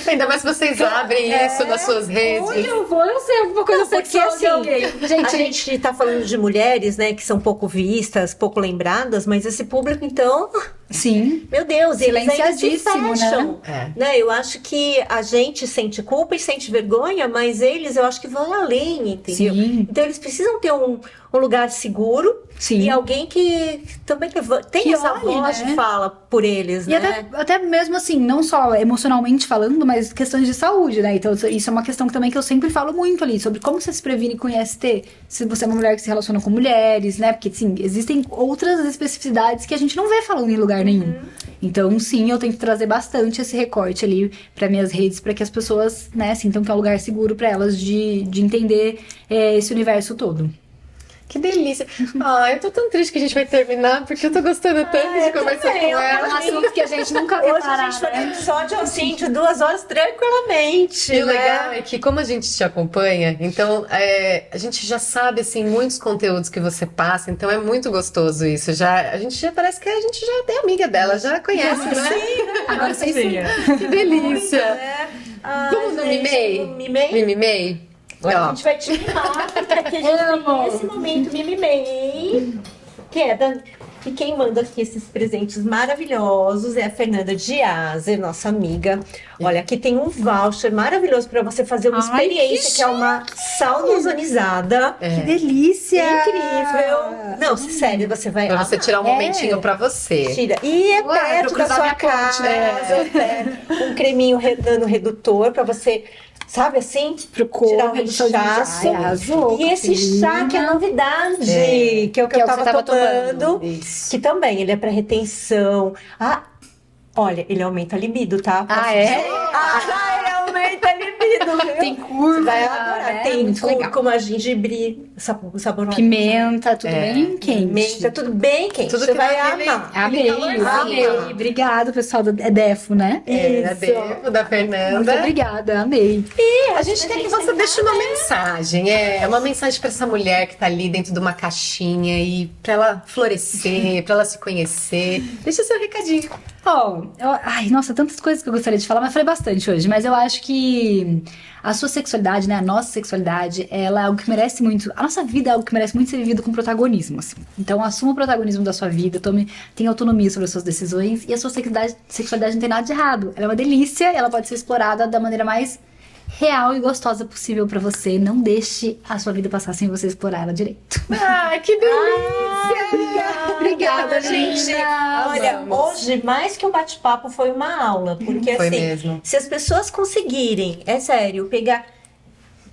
Ainda mais vocês abrem isso nas suas redes. Onde eu vou, eu sei alguma coisa sexual de alguém. A gente tá falando de mulheres, né, que são pouco vistas, pouco lembradas, mas esse público, então... Sim. Meu Deus, eles ainda se Silenciadíssimo, fecham, né? né? Eu acho que a gente sente culpa e sente vergonha, mas eles, eu acho que vão além, entendeu? Sim. Então eles precisam ter um lugar seguro. Sim. E alguém que também tem Que essa olhe, voz né? de fala por eles, E né? até mesmo assim, não só emocionalmente falando, mas questões de saúde, né? Então isso é uma questão também que eu sempre falo muito ali, sobre como você se previne com IST, se você é uma mulher que se relaciona com mulheres, né? Porque, sim, existem outras especificidades que a gente não vê falando em lugar nenhum. Então, sim, eu tenho que trazer bastante esse recorte ali para minhas redes, para que as pessoas, né, sintam que é um lugar seguro para elas de entender esse universo todo. Que delícia. Eu tô tão triste que a gente vai terminar, porque eu tô gostando tanto de conversar com É um ela. assunto que a gente nunca vê Hoje a parar, gente foi né? um episódio assim de 2 horas tranquilamente. E o né? legal é que, como a gente te acompanha, então a gente já sabe assim muitos conteúdos que você passa, então é muito gostoso isso. A gente já parece que a gente já é amiga dela, já conhece, né? Sim, né? Agora vocês Que delícia. né? Vamos no Mimei? No Mimei? Me mimei? Agora Ó. a gente vai te mimar, porque aqui a gente tem esse momento Mimimei, que é e quem manda aqui esses presentes maravilhosos é a Fernanda Diazer, nossa amiga. Olha, aqui tem um voucher maravilhoso para você fazer uma Ai, experiência, que é uma sauna ozonizada. Que delícia! Incrível! Não, sério, você vai Pra você tirar um momentinho pra você. Tira. E é Ué, perto da cruzar sua minha ponte, casa, né? um creminho nano redutor pra você, sabe assim? Tirar um redução de rechaço. Ai, arrasou, E esse chá que é novidade, que é o que eu tava tomando. Isso. Que também, ele é pra retenção. Ah, olha, ele aumenta a libido, tá? Ah, é? Ele aumenta a libido, viu? Tem curva, Você vai adorar. né? Tem Muito legal. cúrcuma, gengibre, saborosa. Pimenta, tudo bem quente. Pimenta, tudo bem quente. Tudo Você que vai dá aquele- amar. Amei, amei. Obrigada, pessoal do Edefo, né? É, Devo, da Muito Fernanda. obrigada, amei. A gente quer que você deixe uma mensagem, uma mensagem pra essa mulher que tá ali dentro de uma caixinha e pra ela florescer, pra ela se conhecer. Deixa seu recadinho. Ai, nossa, tantas coisas que eu gostaria de falar, mas falei bastante hoje. Mas eu acho que a sua sexualidade, né, a nossa sexualidade, ela é algo que merece muito. A nossa vida é algo que merece muito ser vivido com protagonismo, assim. Então, assuma o protagonismo da sua vida, tenha autonomia sobre as suas decisões e a sua sexualidade não tem nada de errado. Ela é uma delícia, ela pode ser explorada da maneira mais real e gostosa possível pra você. Não deixe a sua vida passar sem você explorar ela direito. Ai, que delícia! Obrigada, gente. Olha, Vamos. hoje, mais que um bate-papo, foi uma aula. Porque, Foi assim, mesmo. se as pessoas conseguirem, é sério, pegar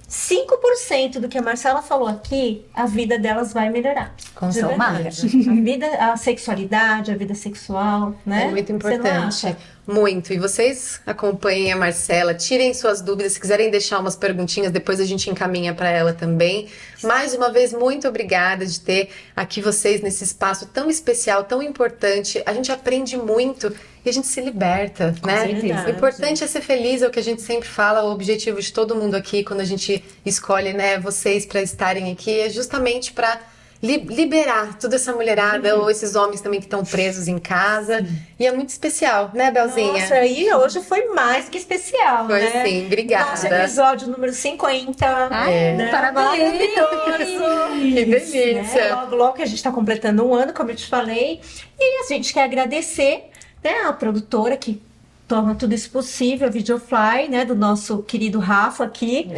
5% do que a Marcela falou aqui, a vida delas vai melhorar. Com De certeza. verdade. A sexualidade, a vida sexual, né? É muito Você não importante. acha? Muito. E vocês acompanhem a Marcela, tirem suas dúvidas. Se quiserem deixar umas perguntinhas, depois a gente encaminha para ela também. Mais uma vez, muito obrigada de ter aqui vocês nesse espaço tão especial, tão importante. A gente aprende muito e a gente se liberta, né? certeza. O importante é ser feliz, é o que a gente sempre fala. O objetivo de todo mundo aqui, quando a gente escolhe, né, vocês para estarem aqui, é justamente para liberar toda essa mulherada ou esses homens também que estão presos em casa. E é muito especial, né, Belzinha? Nossa, e hoje foi mais que especial, Foi né? sim, obrigada. Nosso episódio número 50. né? Parabéns! Maravilhoso! Que delícia. Né? Logo, logo que a gente tá completando um ano, como eu te falei. E a gente quer agradecer, né, a produtora que torna tudo isso possível, a Videofly, né, do nosso querido Rafa aqui.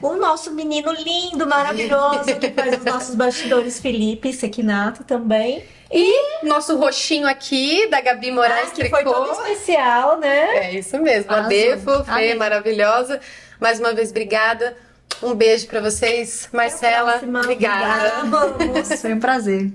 O nosso menino lindo, maravilhoso, que faz os nossos bastidores, Felipe Sequinato também. E nosso roxinho aqui, da Gabi Moraes Que foi Tricô. todo especial, né? É isso mesmo, a Arrasou. Defo, Fê, Amei. maravilhosa. Mais uma vez, obrigada. Um beijo pra vocês. Marcela, próxima. obrigada. Obrigada. Foi um prazer.